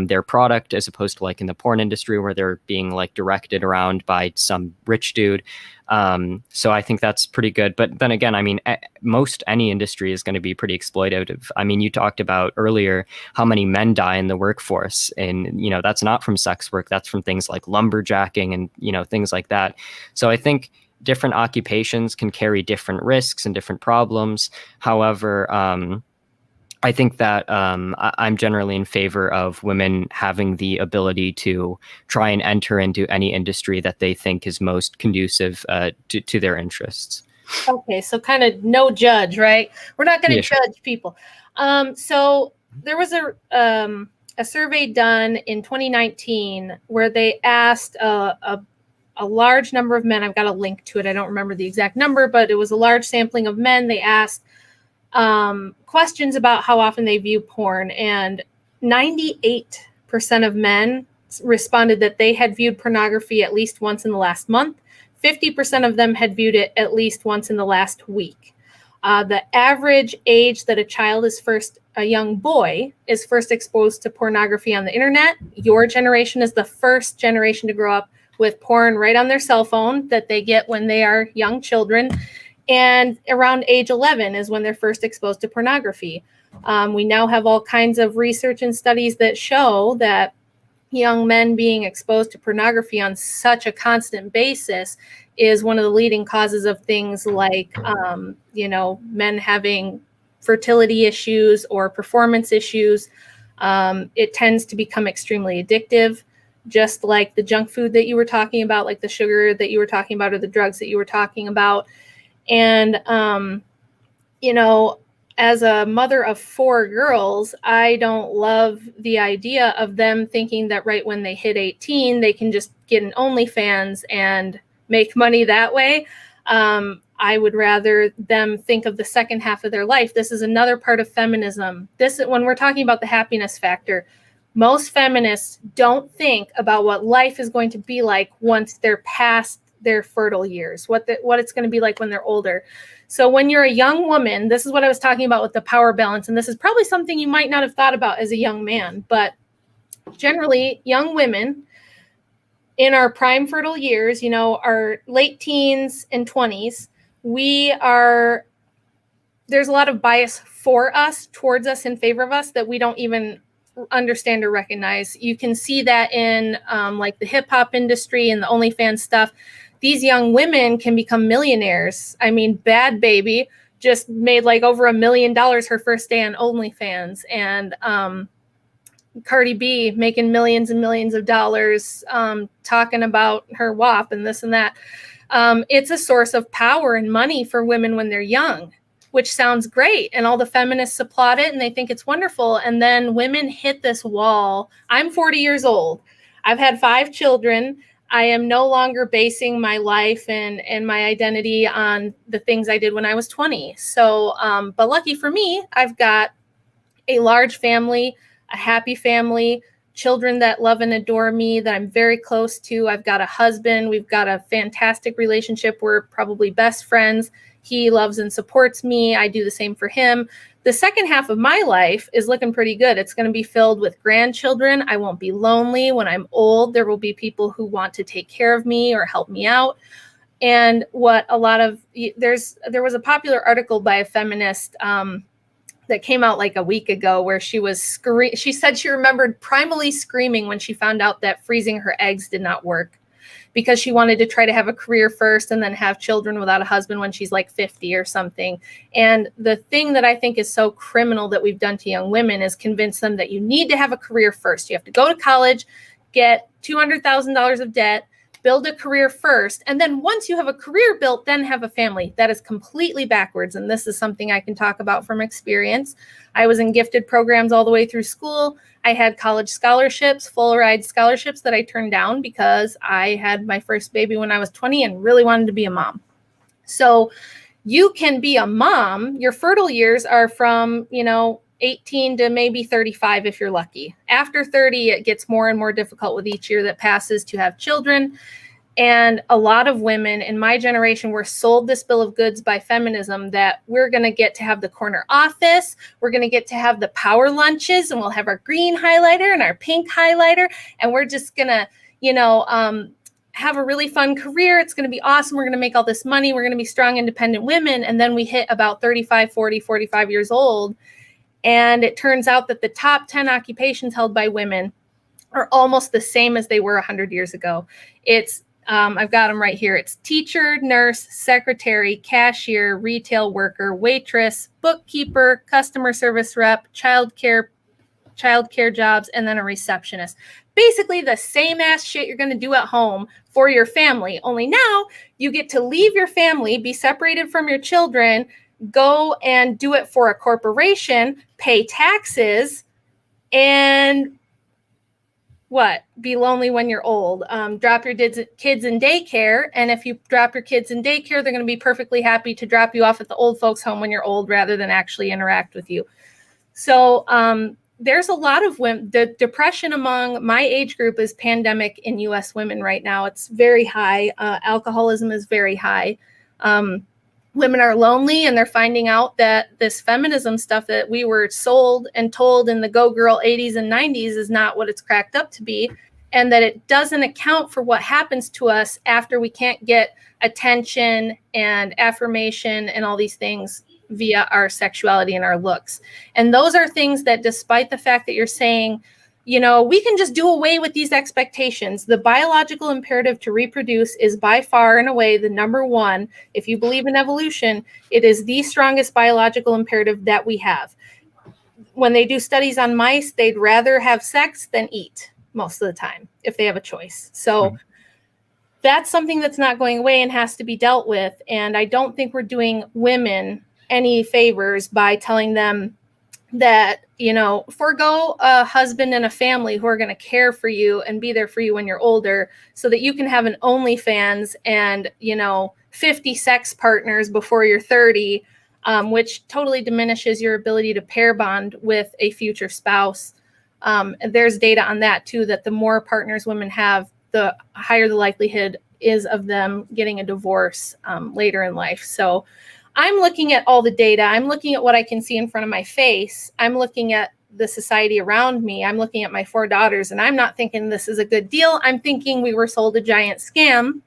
D: their product, as opposed to like in the porn industry where they're being like directed around by some rich dude. So I think that's pretty good. But then again, I mean, most any industry is going to be pretty exploitative. I mean, you talked about earlier how many men die in the workforce, and, that's not from sex work. That's from things like lumberjacking and, things like that. So I think different occupations can carry different risks and different problems. However, I think that I'm generally in favor of women having the ability to try and enter into any industry that they think is most conducive to their interests.
C: Okay, so kind of no judge, right? We're not going to judge people. So there was a survey done in 2019 where they asked a large number of men. I've got a link to it. I don't remember the exact number, but it was a large sampling of men. They asked questions about how often they view porn, and 98% of men responded that they had viewed pornography at least once in the last month. 50% of them had viewed it at least once in the last week. The average age that a young boy is first exposed to pornography on the internet. Your generation is the first generation to grow up with porn right on their cell phone that they get when they are young children. And around age 11 is when they're first exposed to pornography. We now have all kinds of research and studies that show that young men being exposed to pornography on such a constant basis is one of the leading causes of things like, men having fertility issues or performance issues. It tends to become extremely addictive, just like the junk food that you were talking about, like the sugar that you were talking about, or the drugs that you were talking about. And, as a mother of 4 girls, I don't love the idea of them thinking that right when they hit 18, they can just get an OnlyFans and make money that way. I would rather them think of the second half of their life. This is another part of feminism. When we're talking about the happiness factor, most feminists don't think about what life is going to be like once they're past their fertile years, what it's going to be like when they're older. So when you're a young woman, this is what I was talking about with the power balance. And this is probably something you might not have thought about as a young man, but generally young women in our prime fertile years, our late teens and 20s, there's a lot of bias for us, towards us, in favor of us, that we don't even understand or recognize. You can see that in like the hip hop industry and the OnlyFans stuff. These young women can become millionaires. I mean, Bad Baby just made like over $1 million her first day on OnlyFans. And Cardi B making millions and millions of dollars, talking about her WAP and this and that. It's a source of power and money for women when they're young, which sounds great. And all the feminists applaud it and they think it's wonderful. And then women hit this wall. I'm 40 years old. I've had 5 children. I am no longer basing my life and my identity on the things I did when I was 20. So, but lucky for me, I've got a large family, a happy family, children that love and adore me, that I'm very close to. I've got a husband. We've got a fantastic relationship. We're probably best friends. He loves and supports me. I do the same for him. The second half of my life is looking pretty good. It's going to be filled with grandchildren. I won't be lonely when I'm old. There will be people who want to take care of me or help me out. And what a lot of there was a popular article by a feminist that came out like a week ago where she said she remembered primally screaming when she found out that freezing her eggs did not work, because she wanted to try to have a career first and then have children without a husband when she's like 50 or something. And the thing that I think is so criminal that we've done to young women is convince them that you need to have a career first. You have to go to college, get $200,000 of debt, build a career first, and then once you have a career built, then have a family. That is completely backwards. And this is something I can talk about from experience. I was in gifted programs all the way through school. I had college scholarships, full ride scholarships that I turned down because I had my first baby when I was 20 and really wanted to be a mom. So you can be a mom. Your fertile years are from, 18 to maybe 35 if you're lucky. After 30, it gets more and more difficult with each year that passes to have children. And a lot of women in my generation were sold this bill of goods by feminism that we're going to get to have the corner office, we're going to get to have the power lunches, and we'll have our green highlighter and our pink highlighter, and we're just going to, have a really fun career. It's going to be awesome. We're going to make all this money. We're going to be strong, independent women. And then we hit about 35, 40, 45 years old. And it turns out that the top 10 occupations held by women are almost the same as they were 100 years ago. It's I've got them right here. It's teacher, nurse, secretary, cashier, retail worker, waitress, bookkeeper, customer service rep, childcare jobs, and then a receptionist. Basically the same ass shit you're going to do at home for your family. Only now you get to leave your family, be separated from your children, go and do it for a corporation, pay taxes, and be lonely when you're old. Drop your kids in daycare. And if you drop your kids in daycare, they're going to be perfectly happy to drop you off at the old folks home when you're old rather than actually interact with you. So there's a lot of women. The depression among my age group is pandemic in U.S. women right now. It's very high. Alcoholism is very high. Women are lonely, and they're finding out that this feminism stuff that we were sold and told in the Go Girl 80s and 90s is not what it's cracked up to be, and that it doesn't account for what happens to us after we can't get attention and affirmation and all these things via our sexuality and our looks. And those are things that, despite the fact that you're saying, we can just do away with these expectations. The biological imperative to reproduce is by far and away the number one. If you believe in evolution, it is the strongest biological imperative that we have. When they do studies on mice, they'd rather have sex than eat most of the time if they have a choice. So that's something that's not going away and has to be dealt with. And I don't think we're doing women any favors by telling them that, forego a husband and a family who are going to care for you and be there for you when you're older so that you can have an OnlyFans and, 50 sex partners before you're 30, which totally diminishes your ability to pair bond with a future spouse. There's data on that too, that the more partners women have, the higher the likelihood is of them getting a divorce later in life. So I'm looking at all the data. I'm looking at what I can see in front of my face. I'm looking at the society around me. I'm looking at my 4 daughters, and I'm not thinking this is a good deal. I'm thinking we were sold a giant scam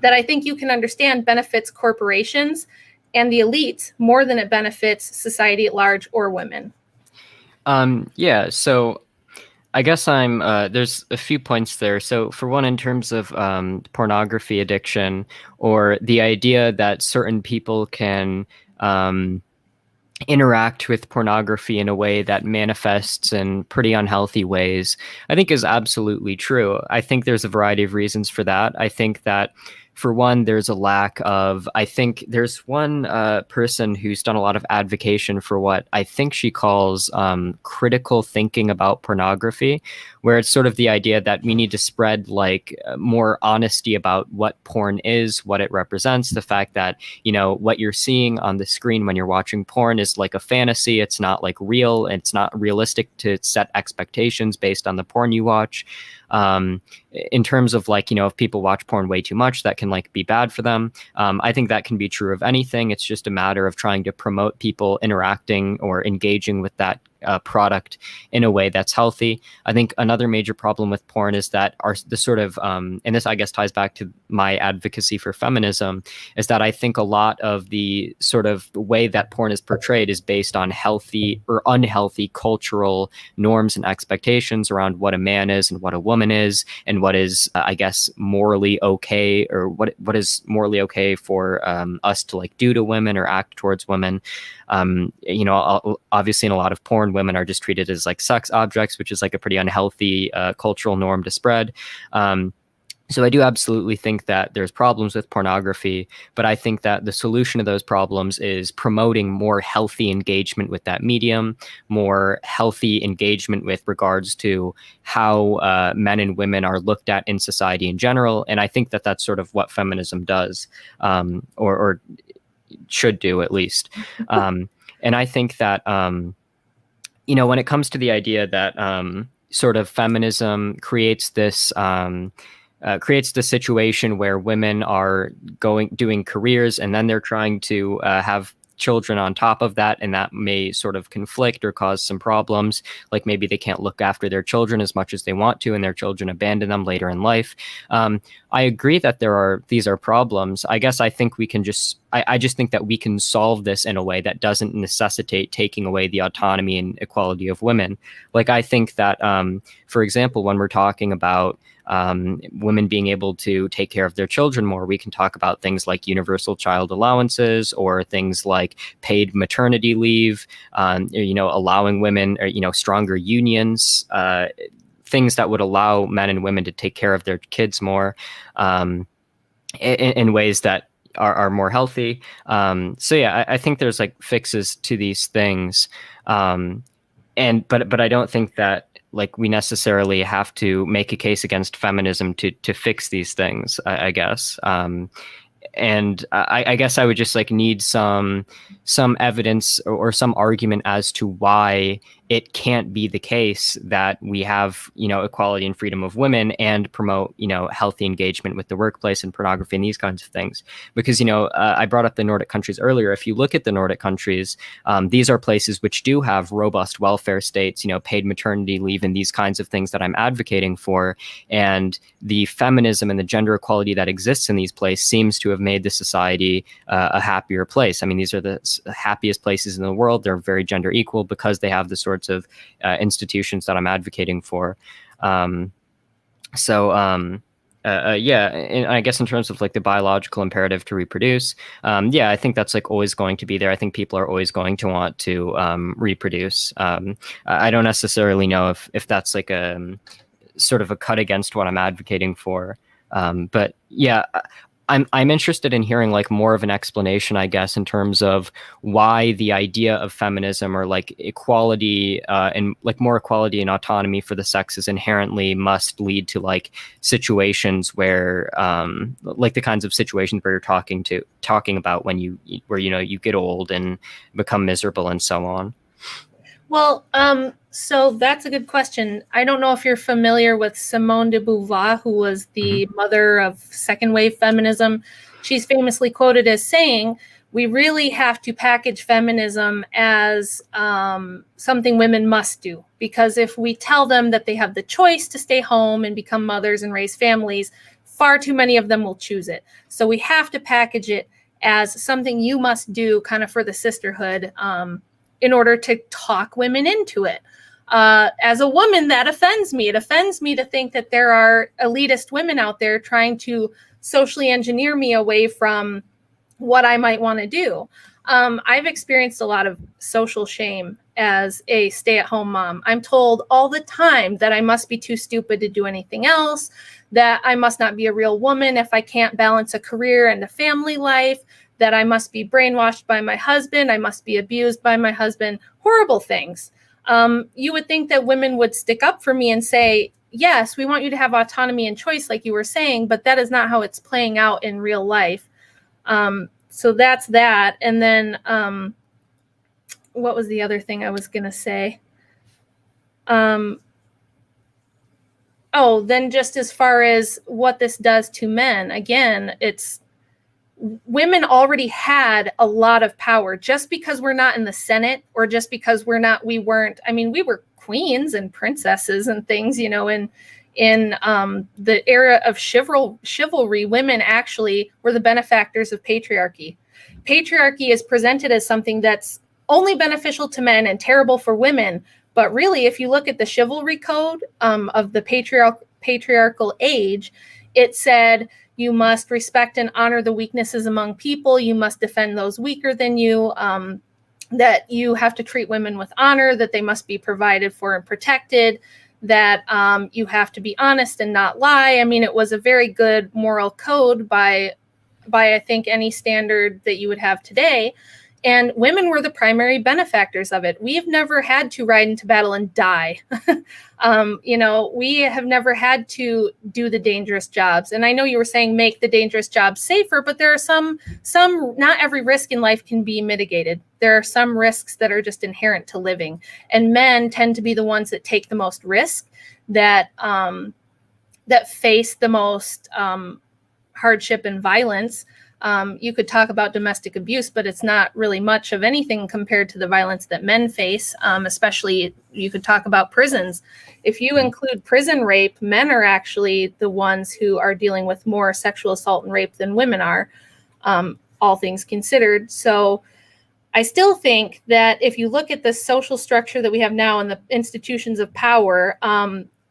C: that I think you can understand benefits corporations and the elites more than it benefits society at large or women.
D: So I guess there's a few points there. So for one, in terms of pornography addiction, or the idea that certain people can interact with pornography in a way that manifests in pretty unhealthy ways, I think is absolutely true. I think there's a variety of reasons for that. I think that, for one, there's a lack of, I think there's one person who's done a lot of advocacy for what I think she calls critical thinking about pornography, where it's sort of the idea that we need to spread like more honesty about what porn is, what it represents, the fact that, you know, what you're seeing on the screen when you're watching porn is like a fantasy. It's not like real. It's not realistic to set expectations based on the porn you watch. In terms of like, you know, if people watch porn way too much, that can like be bad for them. I think that can be true of anything. It's just a matter of trying to promote people interacting or engaging with that product in a way that's healthy. I think another major problem with porn is that the sort of, and this I guess ties back to my advocacy for feminism, is that I think a lot of the sort of way that porn is portrayed is based on healthy or unhealthy cultural norms and expectations around what a man is and what a woman is, and what is, I guess, morally okay, or what is morally okay for us to like do to women or act towards women. You know, obviously in a lot of porn, women are just treated as like sex objects, which is like a pretty unhealthy cultural norm to spread. So I do absolutely think that there's problems with pornography, but I think that the solution to those problems is promoting more healthy engagement with that medium, more healthy engagement with regards to how men and women are looked at in society in general. And I think that that's sort of what feminism does, or should do at least. And I think that, you know, when it comes to the idea that sort of feminism creates this situation where women are doing careers and then they're trying to have children on top of that, and that may sort of conflict or cause some problems, like maybe they can't look after their children as much as they want to and their children abandon them later in life. I agree that these are problems. I guess I think we can I just think that we can solve this in a way that doesn't necessitate taking away the autonomy and equality of women. Like, I think that, for example, when we're talking about women being able to take care of their children more, we can talk about things like universal child allowances, or things like paid maternity leave, you know, allowing women, or, you know, stronger unions, things that would allow men and women to take care of their kids more in ways that are more healthy. So yeah, I think there's like fixes to these things, but I don't think that like we necessarily have to make a case against feminism to fix these things, I guess. And I guess I would just like need some evidence or some argument as to why it can't be the case that we have, you know, equality and freedom of women and promote, you know, healthy engagement with the workplace and pornography and these kinds of things. Because, you know, I brought up the Nordic countries earlier. If you look at the Nordic countries, these are places which do have robust welfare states, you know, paid maternity leave and these kinds of things that I'm advocating for. And the feminism and the gender equality that exists in these places seems to have made the society a happier place. I mean, these are the happiest places in the world. They're very gender equal because they have the sorts of institutions that I'm advocating for. Yeah, and I guess in terms of like the biological imperative to reproduce, yeah, I think that's like always going to be there. I think people are always going to want to reproduce. I don't necessarily know if that's like a sort of a cut against what I'm advocating for. But yeah, I'm interested in hearing like more of an explanation, I guess, in terms of why the idea of feminism or like equality and like more equality and autonomy for the sexes inherently must lead to like situations where like the kinds of situations where you're talking about when you know, you get old and become miserable and so on.
C: Well, so that's a good question. I don't know if you're familiar with Simone de Beauvoir, who was the mother of second wave feminism. She's famously quoted as saying, we really have to package feminism as something women must do, because if we tell them that they have the choice to stay home and become mothers and raise families, far too many of them will choose it. So we have to package it as something you must do kind of for the sisterhood, in order to talk women into it. As a woman, that offends me. It offends me to think that there are elitist women out there trying to socially engineer me away from what I might want to do. I've experienced a lot of social shame as a stay-at-home mom. I'm told all the time that I must be too stupid to do anything else, that I must not be a real woman if I can't balance a career and a family life, that I must be brainwashed by my husband, I must be abused by my husband, horrible things. You would think that women would stick up for me and say, yes, we want you to have autonomy and choice like you were saying, but that is not how it's playing out in real life. So that's that. And then what was the other thing I was going to say? Then just as far as what this does to men, again, it's women already had a lot of power. Just because we're not in the Senate, or just because we were queens and princesses and things, in the era of chivalry, women actually were the benefactors of patriarchy. Patriarchy is presented as something that's only beneficial to men and terrible for women. But really, if you look at the chivalry code of the patriarchal age, it said you must respect and honor the weaknesses among people. You must defend those weaker than you. That you have to treat women with honor, that they must be provided for and protected, that you have to be honest and not lie. I mean, it was a very good moral code by I think any standard that you would have today. And women were the primary benefactors of it. We've never had to ride into battle and die. We have never had to do the dangerous jobs. And I know you were saying make the dangerous jobs safer, but there are some, not every risk in life can be mitigated. There are some risks that are just inherent to living. And men tend to be the ones that take the most risk, that face the most hardship and violence. You could talk about domestic abuse, but it's not really much of anything compared to the violence that men face. Especially, you could talk about prisons. If you include prison rape, men are actually the ones who are dealing with more sexual assault and rape than women are, all things considered. So I still think that if you look at the social structure that we have now and the institutions of power,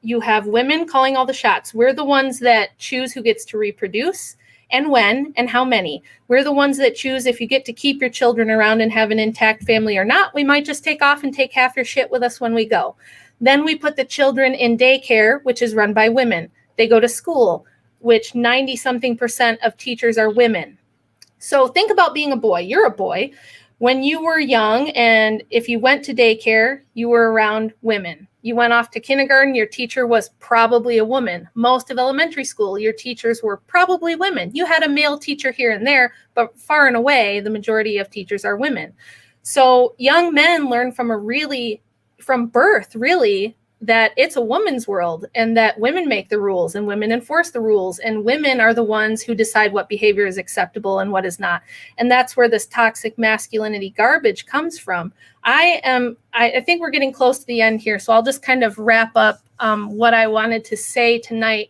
C: you have women calling all the shots. We're the ones that choose who gets to reproduce and when and how many. We're the ones that choose if you get to keep your children around and have an intact family or not. We might just take off and take half your shit with us when we go. Then we put the children in daycare, which is run by women. They go to school, which 90-something% of teachers are women. So think about being a boy. You're a boy. When you were young, and if you went to daycare, you were around women. You went off to kindergarten, your teacher was probably a woman. Most of elementary school, your teachers were probably women. You had a male teacher here and there, but far and away, the majority of teachers are women. So young men learn from birth, that it's a woman's world and that women make the rules and women enforce the rules, and women are the ones who decide what behavior is acceptable and what is not. And that's where this toxic masculinity garbage comes from. I think we're getting close to the end here, so I'll just kind of wrap up what I wanted to say tonight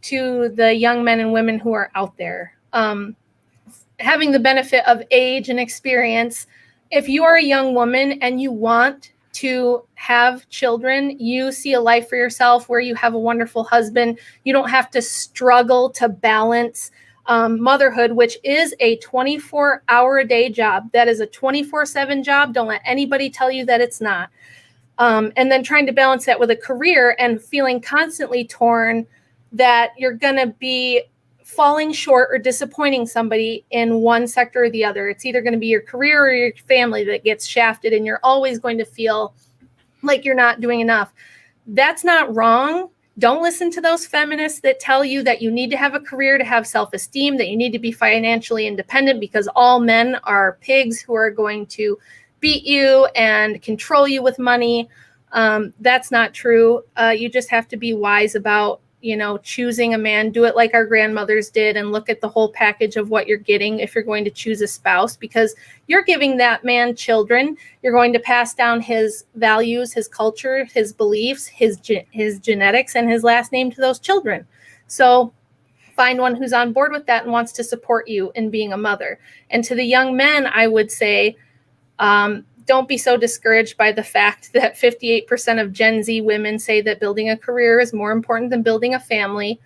C: to the young men and women who are out there. Having the benefit of age and experience, if you are a young woman and you want to have children, you see a life for yourself where you have a wonderful husband, you don't have to struggle to balance motherhood, which is a 24-hour-a-day job. That is a 24/7 job. Don't let anybody tell you that it's not. And then trying to balance that with a career and feeling constantly torn that you're going to be falling short or disappointing somebody in one sector or the other. It's either going to be your career or your family that gets shafted, and you're always going to feel like you're not doing enough. That's not wrong. Don't listen to those feminists that tell you that you need to have a career to have self-esteem, that you need to be financially independent because all men are pigs who are going to beat you and control you with money. That's not true. You just have to be wise about choosing a man. Do it like our grandmothers did and look at the whole package of what you're getting if you're going to choose a spouse, because you're giving that man children. You're going to pass down his values, his culture, his beliefs, his genetics, and his last name to those children. So find one who's on board with that and wants to support you in being a mother. And to the young men, I would say, don't be so discouraged by the fact that 58% of Gen Z women say that building a career is more important than building a family.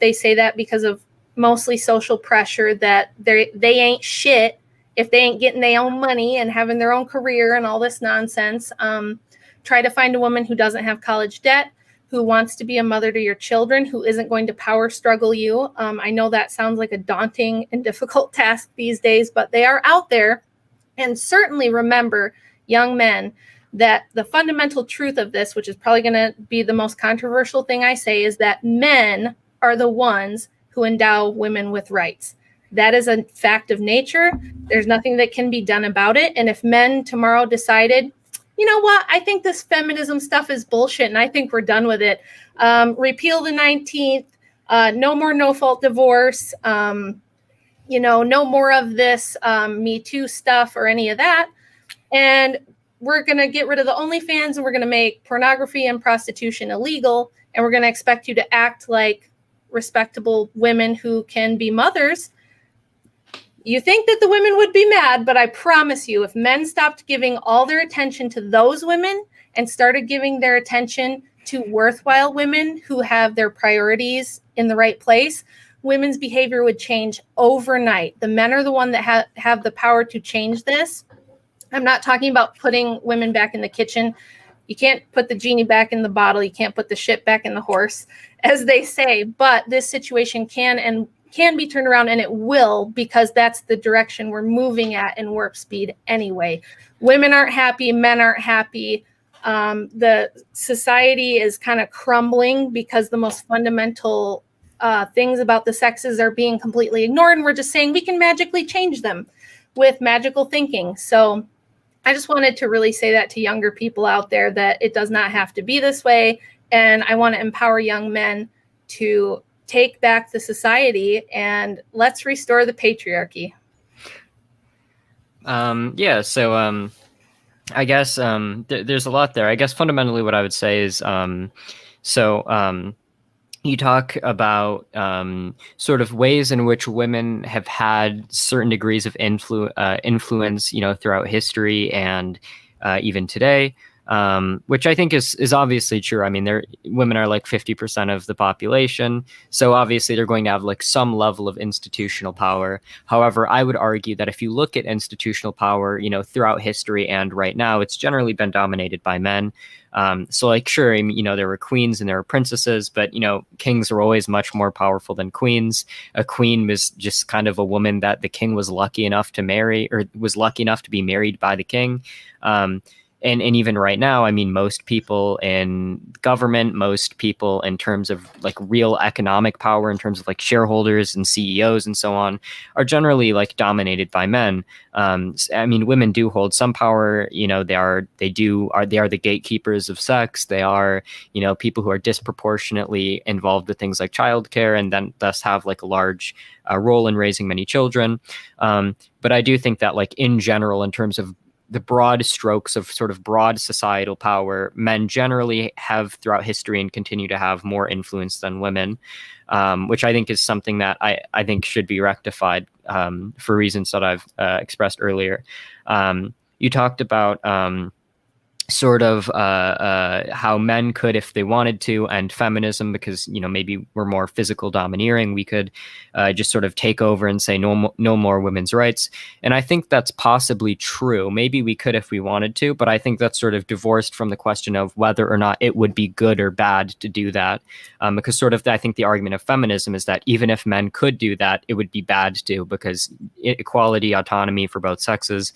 C: They say that because of mostly social pressure, that they ain't shit if they ain't getting their own money and having their own career and all this nonsense. Try to find a woman who doesn't have college debt, who wants to be a mother to your children, who isn't going to power struggle you. I know that sounds like a daunting and difficult task these days, but they are out there. And certainly remember, young men, that the fundamental truth of this, which is probably going to be the most controversial thing I say, is that men are the ones who endow women with rights. That is a fact of nature. There's nothing that can be done about it. And if men tomorrow decided, you know what, I think this feminism stuff is bullshit and I think we're done with it. Repeal the 19th, no more no-fault divorce, no more of this Me Too stuff or any of that. And we're going to get rid of the OnlyFans and we're going to make pornography and prostitution illegal. And we're going to expect you to act like respectable women who can be mothers. You think that the women would be mad, but I promise you, if men stopped giving all their attention to those women and started giving their attention to worthwhile women who have their priorities in the right place, women's behavior would change overnight. The men are the one that have the power to change this. I'm not talking about putting women back in the kitchen. You can't put the genie back in the bottle. You can't put the shit back in the horse, as they say. But this situation can be turned around, and it will, because that's the direction we're moving at in warp speed anyway. Women aren't happy. Men aren't happy. The society is kind of crumbling because the most fundamental things about the sexes are being completely ignored. And we're just saying we can magically change them with magical thinking. So I just wanted to really say that to younger people out there, that it does not have to be this way. And I want to empower young men to take back the society and let's restore the patriarchy.
D: So I guess there's a lot there. I guess fundamentally what I would say is, you talk about sort of ways in which women have had certain degrees of influence, throughout history and even today, which I think is obviously true. I mean, women are like 50% of the population, so obviously they're going to have like some level of institutional power. However, I would argue that if you look at institutional power, throughout history and right now, it's generally been dominated by men. So like, sure, there were queens and there were princesses, but, kings were always much more powerful than queens. A queen was just kind of a woman that the king was lucky enough to marry, or was lucky enough to be married by the king. And even right now, I mean, most people in government, most people in terms of like real economic power, in terms of like shareholders and CEOs and so on, are generally like dominated by men. I mean, women do hold some power. They are the gatekeepers of sex. They are, people who are disproportionately involved with things like childcare, and then thus have like a large role in raising many children. But I do think that, like, in general, in terms of the broad strokes of sort of broad societal power, men generally have throughout history and continue to have more influence than women, which I think is something that I think should be rectified for reasons that I've expressed earlier. You talked about sort of how men could, if they wanted to, and feminism, because maybe we're more physical domineering, we could just sort of take over and say no more women's rights. And I think that's possibly true. Maybe we could if we wanted to, but I think that's sort of divorced from the question of whether or not it would be good or bad to do that, because sort of I think the argument of feminism is that even if men could do that, it would be bad to, because equality, autonomy for both sexes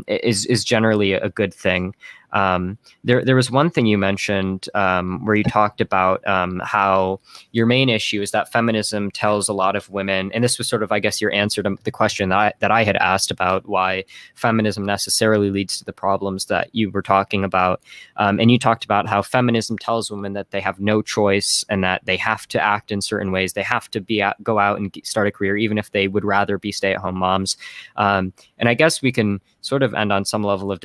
D: is generally a good thing. There was one thing you mentioned where you talked about how your main issue is that feminism tells a lot of women, and this was sort of, I guess, your answer to the question that I had asked about why feminism necessarily leads to the problems that you were talking about. And you talked about how feminism tells women that they have no choice and that they have to act in certain ways. They have to go out and start a career, even if they would rather be stay-at-home moms. And I guess we can sort of end on some level of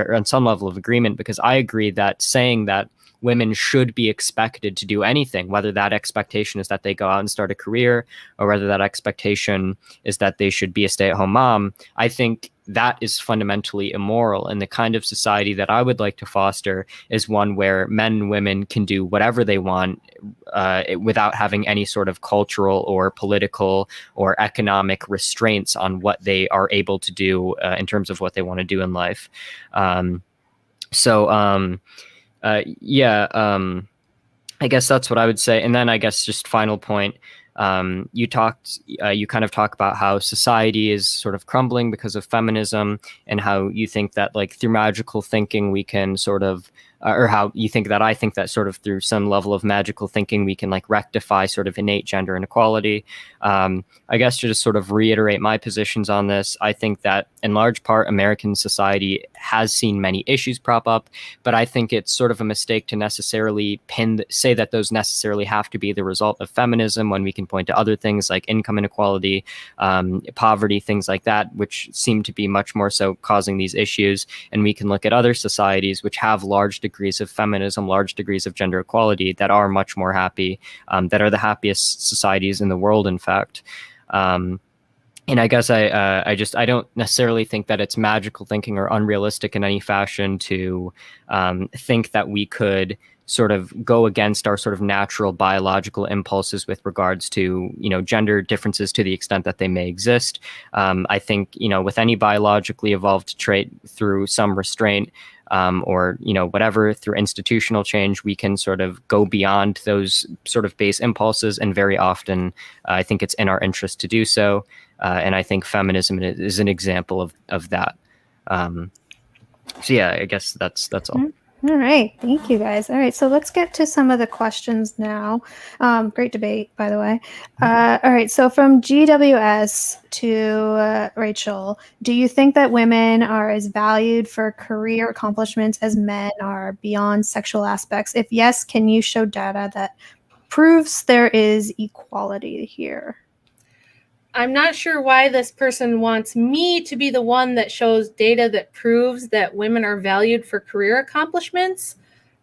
D: on some level of agreement, because I agree that saying that women should be expected to do anything, whether that expectation is that they go out and start a career or whether that expectation is that they should be a stay-at-home mom, I think that is fundamentally immoral. And the kind of society that I would like to foster is one where men and women can do whatever they want without having any sort of cultural or political or economic restraints on what they are able to do in terms of what they want to do in life. I guess that's what I would say. And then I guess just final point, you kind of talk about how society is sort of crumbling because of feminism, and how you think that like through magical thinking we can sort of, or how you think that I think that sort of through some level of magical thinking we can like rectify sort of innate gender inequality. I guess to just sort of reiterate my positions on this, I think that in large part American society has seen many issues prop up, but I think it's sort of a mistake to necessarily say that those necessarily have to be the result of feminism, when we can point to other things like income inequality, poverty, things like that, which seem to be much more so causing these issues. And we can look at other societies which have large degrees of feminism, large degrees of gender equality, that are much more happy, that are the happiest societies in the world, in fact. And I guess I don't necessarily think that it's magical thinking or unrealistic in any fashion to think that we could sort of go against our sort of natural biological impulses with regards to, gender differences to the extent that they may exist. I think, with any biologically evolved trait, through some restraint, or whatever, through institutional change, we can sort of go beyond those sort of base impulses, and very often I think it's in our interest to do so, and I think feminism is an example of that. So yeah, I guess that's all.
A: All right. Thank you, guys. All right. So let's get to some of the questions now. Great debate, by the way. All right. So from GWS to Rachel, do you think that women are as valued for career accomplishments as men are beyond sexual aspects? If yes, can you show data that proves there is equality here?
C: I'm not sure why this person wants me to be the one that shows data that proves that women are valued for career accomplishments.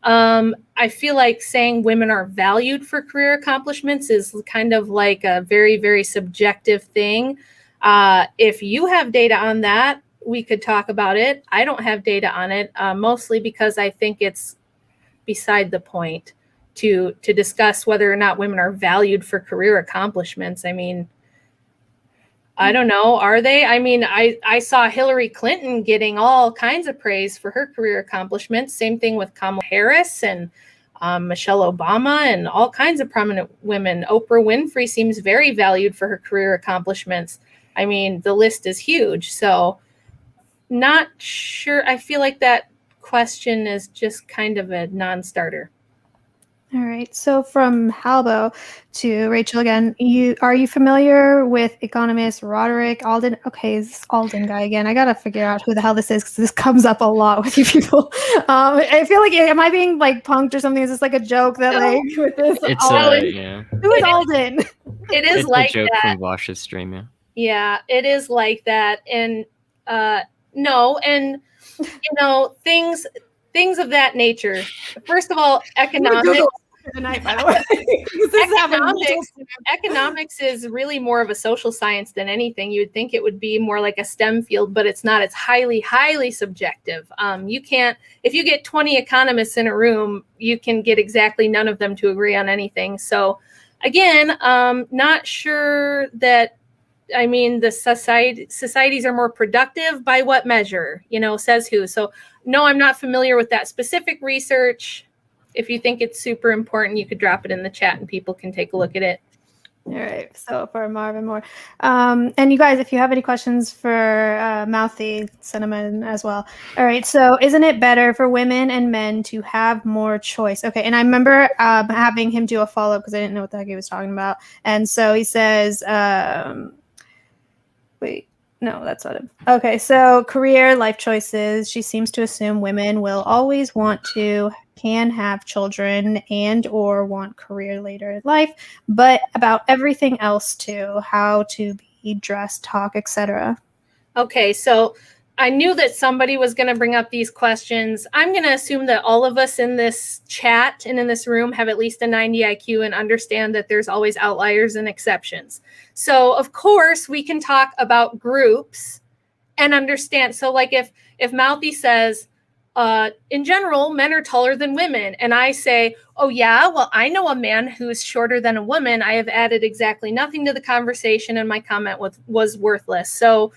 C: I feel like saying women are valued for career accomplishments is kind of like a very, very subjective thing. If you have data on that, we could talk about it. I don't have data on it, mostly because I think it's beside the point to discuss whether or not women are valued for career accomplishments. I mean, I don't know. Are they? I mean, I saw Hillary Clinton getting all kinds of praise for her career accomplishments. Same thing with Kamala Harris and Michelle Obama and all kinds of prominent women. Oprah Winfrey seems very valued for her career accomplishments. I mean, the list is huge. So not sure. I feel like that question is just kind of a non-starter.
A: All right. So from Halbo to Rachel again, are you familiar with economist Roderick Alden? Okay, this Alden guy again. I gotta figure out who the hell this is, because this comes up a lot with you people. I feel like, am I being like punked or something? Is this like a joke that like with this?
D: It's yeah.
A: Who is Alden?
C: It is
D: it's
C: like
D: a joke
C: that.
D: from Vosh's stream, yeah.
C: Yeah, it is like that. And no, and things of that nature. First of all, economics.
A: Tonight, by the way.
C: Economics is really more of a social science than anything. You would think it would be more like a STEM field, but it's not. It's highly, highly subjective. You can't, if you get 20 economists in a room, you can get exactly none of them to agree on anything. So again, not sure that, I mean, the societies are more productive by what measure, says who. So no, I'm not familiar with that specific research. If you think it's super important, you could drop it in the chat and people can take a look at it.
A: All right. So for Marvin Moore. And you guys, if you have any questions for Mouthy, send them in as well. All right. So isn't it better for women and men to have more choice? Okay. And I remember having him do a follow-up because I didn't know what the heck he was talking about. And so he says, wait. No, that's not it. Okay, so career, life choices. She seems to assume women will always can have children and or want career later in life, but about everything else too, how to be dressed, talk, etc.
C: Okay, so I knew that somebody was going to bring up these questions. I'm going to assume that all of us in this chat and in this room have at least a 90 IQ and understand that there's always outliers and exceptions. So, of course, we can talk about groups and understand. So like if Mouthy says, in general, men are taller than women, and I say, oh yeah, well, I know a man who's shorter than a woman, I have added exactly nothing to the conversation, and my comment was worthless. So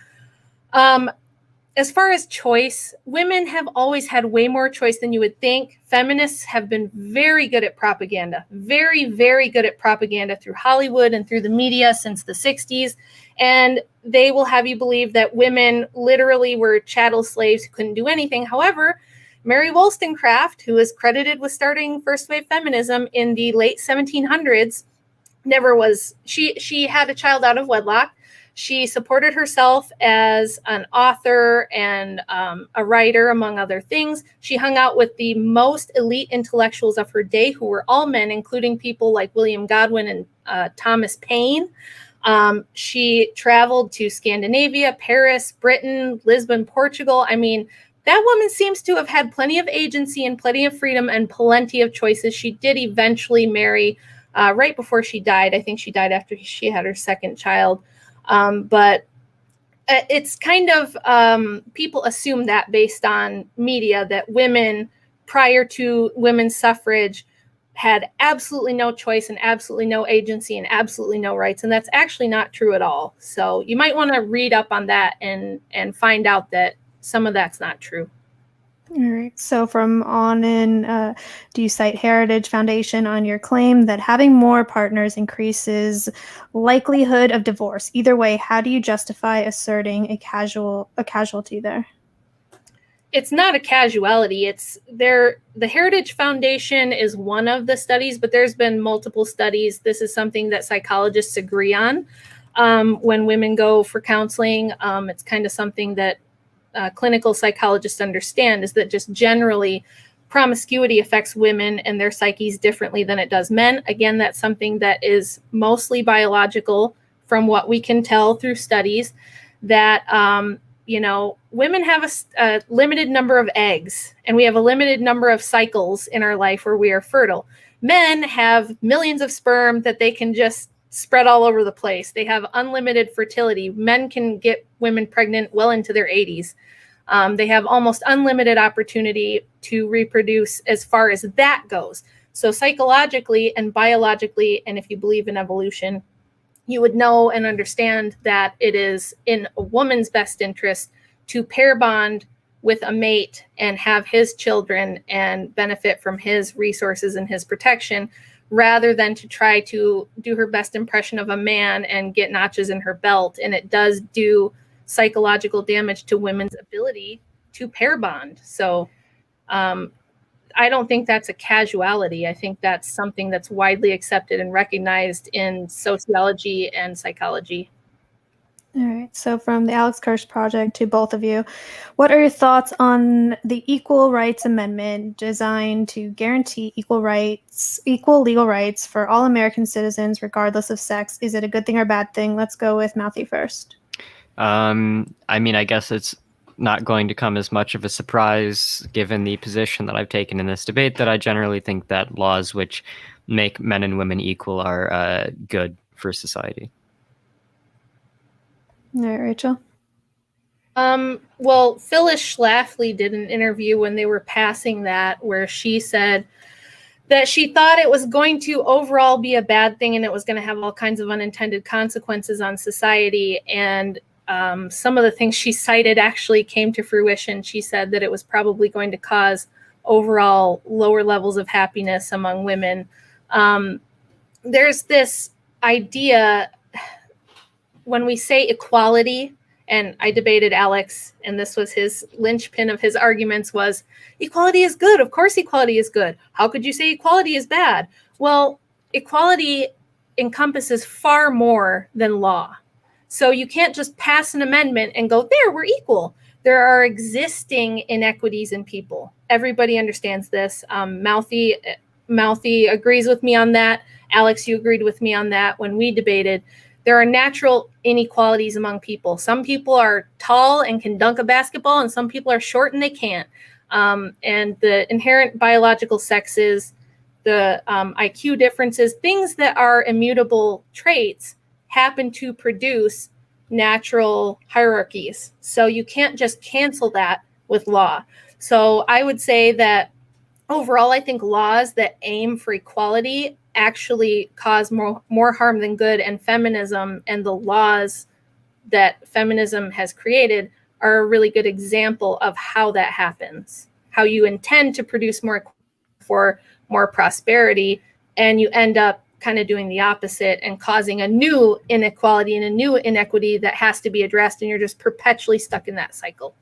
C: as far as choice, women have always had way more choice than you would think. Feminists have been very good at propaganda, very, very good at propaganda through Hollywood and through the media since the 60s. And they will have you believe that women literally were chattel slaves who couldn't do anything. However, Mary Wollstonecraft, who is credited with starting first wave feminism in the late 1700s, she had a child out of wedlock. She supported herself as an author and a writer, among other things. She hung out with the most elite intellectuals of her day, who were all men, including people like William Godwin and Thomas Paine. She traveled to Scandinavia, Paris, Britain, Lisbon, Portugal. I mean, that woman seems to have had plenty of agency and plenty of freedom and plenty of choices. She did eventually marry right before she died. I think she died after she had her second child. But it's kind of people assume that based on media that women prior to women's suffrage had absolutely no choice and absolutely no agency and absolutely no rights. And that's actually not true at all. So you might want to read up on that and find out that some of that's not true.
A: All right. So from on in, do you cite Heritage Foundation on your claim that having more partners increases likelihood of divorce? Either way, how do you justify asserting a casualty there?
C: It's not a casualty. It's there. The Heritage Foundation is one of the studies, but there's been multiple studies. This is something that psychologists agree on. When women go for counseling, it's kind of something that clinical psychologists understand, is that just generally promiscuity affects women and their psyches differently than it does men. Again, that's something that is mostly biological from what we can tell through studies, that women have a limited number of eggs and we have a limited number of cycles in our life where we are fertile. Men have millions of sperm that they can just spread all over the place. They have unlimited fertility. Men can get women pregnant well into their 80s. They have almost unlimited opportunity to reproduce as far as that goes. So psychologically and biologically, and if you believe in evolution, you would know and understand that it is in a woman's best interest to pair bond with a mate and have his children and benefit from his resources and his protection, rather than to try to do her best impression of a man and get notches in her belt. And it does do psychological damage to women's ability to pair bond. So I don't think that's a casualty. I think that's something that's widely accepted and recognized in sociology and psychology.
A: All right. So from the Alex Kirsch Project to both of you, what are your thoughts on the Equal Rights Amendment designed to guarantee equal legal rights for all American citizens, regardless of sex? Is it a good thing or a bad thing? Let's go with Mouthy first.
D: I mean, I guess it's not going to come as much of a surprise given the position that I've taken in this debate, that I generally think that laws which make men and women equal are good for society.
A: All right, Rachel.
C: Well, Phyllis Schlafly did an interview when they were passing that, where she said that she thought it was going to overall be a bad thing and it was going to have all kinds of unintended consequences on society. And some of the things she cited actually came to fruition. She said that it was probably going to cause overall lower levels of happiness among women. There's this idea when we say equality, and I debated Alex, and this was his linchpin of his arguments, was equality is good. Of course, equality is good. How could you say equality is bad? Well, equality encompasses far more than law. So you can't just pass an amendment and go, there, we're equal. There are existing inequities in people. Everybody understands this. Mouthy agrees with me on that. Alex, you agreed with me on that when we debated. There are natural inequalities among people. Some people are tall and can dunk a basketball, and some people are short and they can't. And the inherent biological sexes, the IQ differences, things that are immutable traits happen to produce natural hierarchies. So you can't just cancel that with law. So I would say that overall, I think laws that aim for equality actually cause more harm than good, and feminism and the laws that feminism has created are a really good example of how that happens, how you intend to produce more for more prosperity, and you end up kind of doing the opposite and causing a new inequality and a new inequity that has to be addressed, and you're just perpetually stuck in that cycle.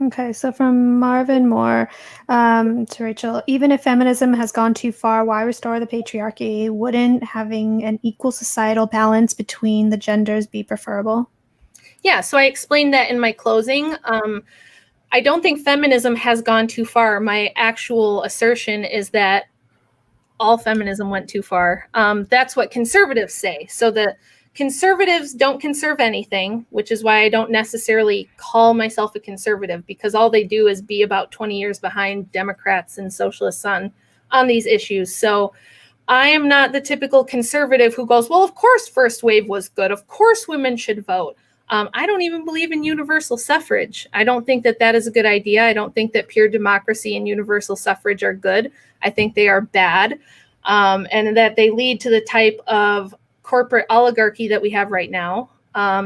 A: Okay, so from Marvin Moore to Rachel, even if feminism has gone too far, why restore the patriarchy? Wouldn't having an equal societal balance between the genders be preferable?
C: Yeah, so I explained that in my closing. I don't think feminism has gone too far. My actual assertion is that all feminism went too far. That's what conservatives say. So the conservatives don't conserve anything, which is why I don't necessarily call myself a conservative, because all they do is be about 20 years behind Democrats and socialists on these issues. So I am not the typical conservative who goes, well, of course, first wave was good. Of course, women should vote. I don't even believe in universal suffrage. I don't think that that is a good idea. I don't think that pure democracy and universal suffrage are good. I think they are bad, and that they lead to the type of corporate oligarchy that we have right now.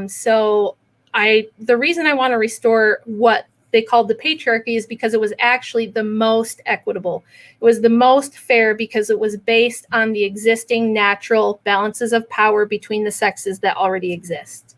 C: So the reason I want to restore what they called the patriarchy is because it was actually the most equitable. It was the most fair because it was based on the existing natural balances of power between the sexes that already exist.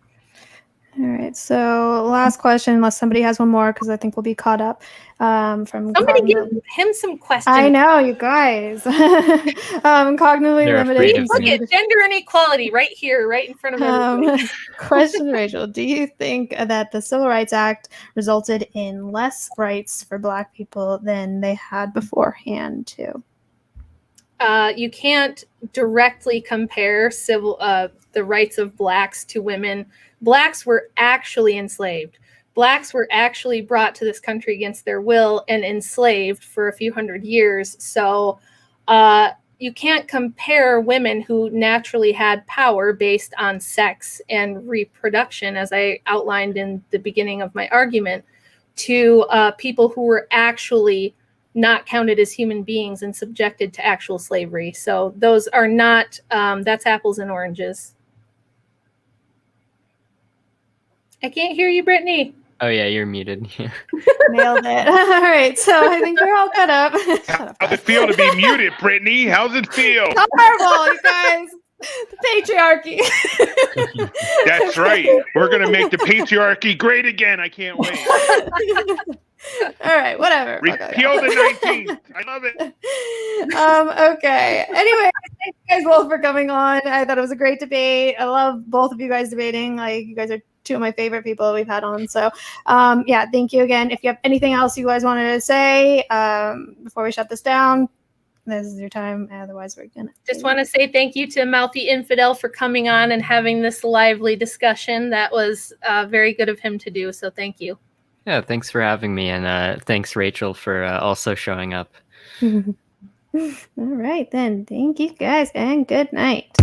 A: All right, so last question, unless somebody has one more, because I think we'll be caught up from
C: Somebody give him some questions.
A: I know, you guys. Cognitively
D: They're
A: limited.
D: afraid of
C: Look
D: me.
C: at gender inequality right here, right in front of everybody.
A: Question, Rachel. Do you think that the Civil Rights Act resulted in less rights for Black people than they had beforehand, too?
C: You can't directly compare the rights of Blacks to women. Blacks were actually enslaved. Blacks were actually brought to this country against their will and enslaved for a few hundred years. So you can't compare women who naturally had power based on sex and reproduction, as I outlined in the beginning of my argument, to people who were actually not counted as human beings and subjected to actual slavery. So those are not, that's apples and oranges. I can't hear you, Brittany.
D: Oh yeah, you're muted.
A: Nailed it. All right, so I think we're all caught up.
B: How's it feel to be muted, Brittany? How's it feel?
A: Horrible, you guys. The patriarchy.
B: That's right. We're going to make the patriarchy great again. I can't wait.
A: All right, whatever.
B: Repeal the 19th. I love it.
A: Okay. Anyway, thank you guys both for coming on. I thought it was a great debate. I love both of you guys debating. Like, you guys are two of my favorite people we've had on. So, yeah, thank you again. If you have anything else you guys wanted to say before we shut this down, this is your time. Otherwise, we're gonna
C: just want to say thank you to Mouthy Infidel for coming on and having this lively discussion. That was very good of him to do. So thank you.
D: Yeah, thanks for having me, and thanks Rachel for also showing up.
A: All right, then. Thank you guys, and good night.